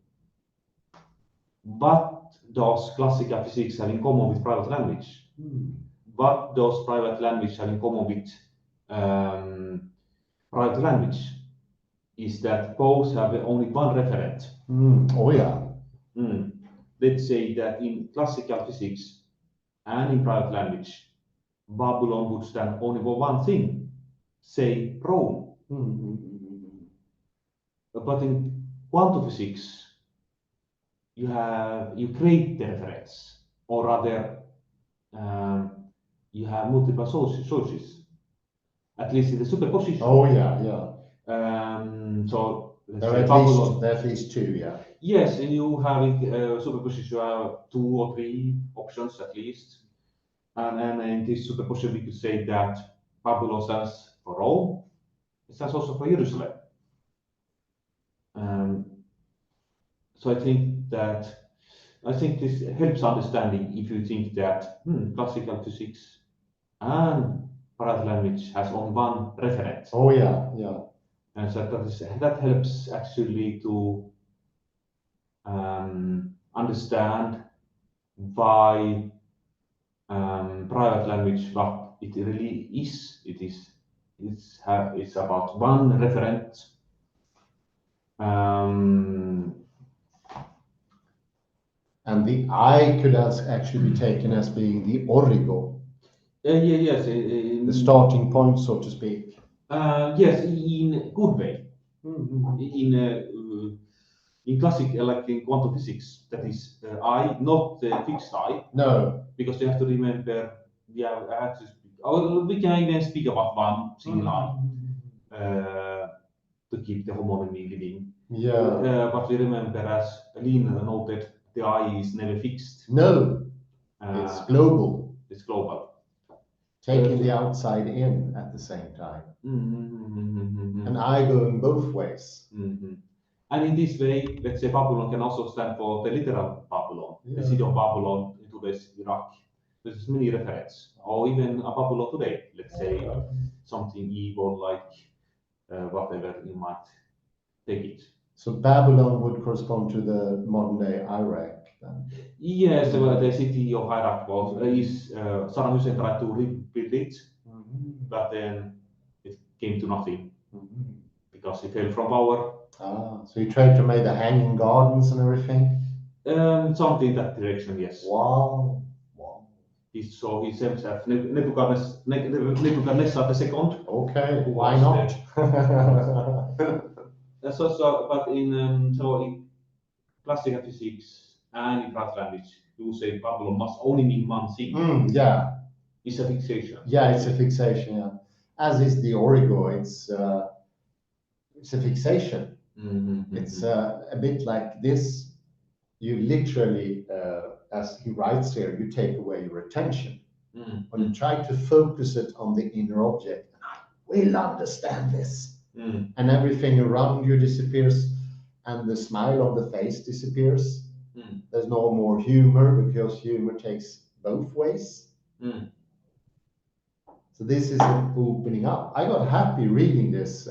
what does classical physics have in common with private language? What does private language have in common with private language? Is that both have only one referent. Oh, yeah. Let's say that in classical physics and in private language, Babylon would stand only for one thing, say Rome. But in quantum physics, you create the reference, or rather, you have multiple sources, at least in the superposition. Oh, yeah. So let's There say are Babylon. at least two, yeah. Yes, and you have superposition. You have 2 or 3 options at least, and in this superposition, we could say that Babylon stands for Rome. It stands also for Jerusalem. So I think this helps understanding if you think that classical physics and private language has only one referent. Oh, yeah. And so that helps actually to understand why private language, what it really is. It's about one referent. And the I could actually be taken as being the origo, Yes. the starting point, so to speak. Yes, in good way. In classic, like in quantum physics, that is I, not the fixed I. No. Because you have to remember, we can even speak about one single I to keep the homonymy living. Yeah. But we remember, as Lina noted, the I is never fixed. No. It's global. It's it's global. Taking the outside in at the same time. Mm-hmm. And I going both ways. Mm-hmm. And in this way, let's say Babylon can also stand for the literal Babylon, the city of Babylon in today's Iraq. There's many references, or even a Babylon today, let's say something evil like whatever you might take it. So Babylon would correspond to the modern day Iraq then? Yes, the city of Iraq is Saddam Hussein tried to rebuild it, but then it came to nothing because he fell from power. So he tried to make the hanging gardens and everything? Something in that direction, yes. Wow. He saw himself Nebuchadnezzar the second. Okay, why not? But in classical physics and in Pratt language, you say Babylon must only mean one thing. Yeah. It's a fixation. Yeah, it's a fixation. Yeah, as is the origo. It's a fixation. It's a bit like this. You literally, as he writes here, you take away your attention. When you try to focus it on the inner object, I will understand this, and everything around you disappears, and the smile on the face disappears. There's no more humor because humor takes both ways. So this is an opening up. I got happy reading these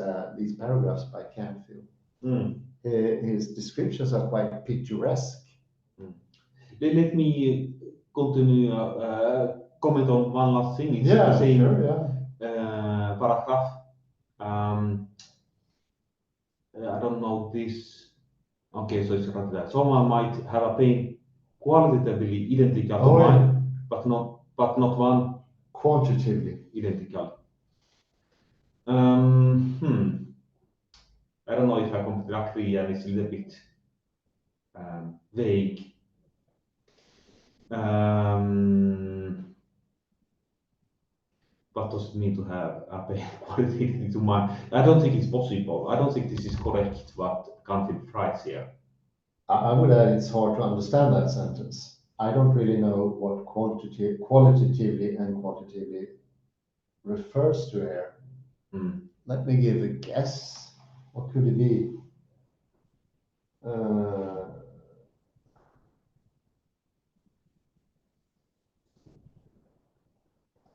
paragraphs by Canfield. His descriptions are quite picturesque. Let me continue comment on one last thing. It's the same paragraph. I don't know this. Okay, so it's right there. Someone might have a pain qualitatively identical to mine, but not one quantitatively identical. I don't know if I completely agree, and it's a little bit vague. What does it mean to have a pain qualitatively to mine? I don't think it's possible. I don't think this is correct what Canfield writes here. I would add it's hard to understand that sentence. I don't really know what qualitatively and quantitatively refers to here. Let me give a guess. What could it be?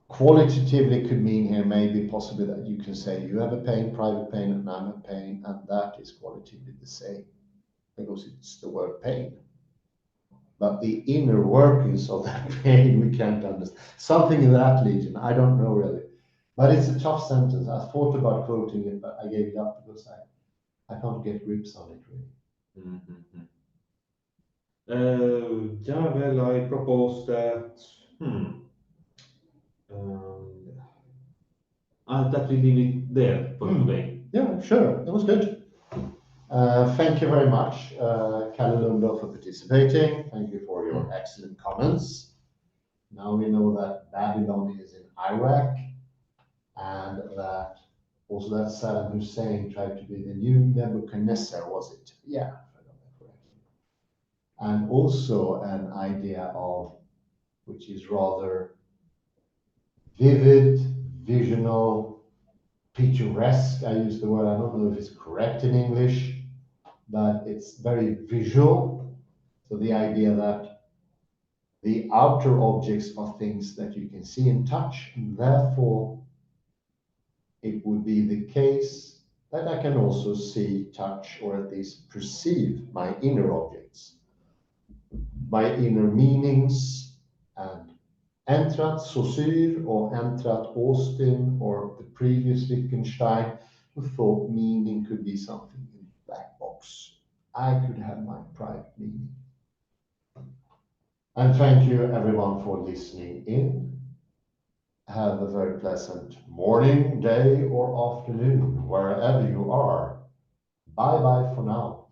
Qualitatively could mean here maybe possibly that you can say you have a pain, private pain, and I'm a pain, and that is qualitatively the same because it's the word pain. But the inner workings of that pain we can't understand. Something in that region, I don't know really. But it's a tough sentence. I thought about quoting it, but I gave it up because I can't get grips on it really. Well, I propose that that we leave it there for today. Yeah, sure. That was good. Thank you very much, Kalle Lundo, for participating. Thank you for your excellent comments. Now we know that Babylon is in Iraq, and that also that Saddam Hussein tried to be the new Nebuchadnezzar, was it? Yeah, if I got that correctly. And also an idea of, which is rather vivid, visional, picturesque. I use the word, I don't know if it's correct in English, but it's very visual. So the idea that the outer objects are things that you can see and touch, and therefore it would be the case that I can also see, touch, or at least perceive my inner objects, my inner meanings, and Entrat Saussure or Entrat Austin or the previous Wittgenstein, who thought meaning could be something in the black box. I could have my private meaning. And thank you everyone for listening in. Have a very pleasant morning, day, or afternoon, wherever you are. Bye bye for now.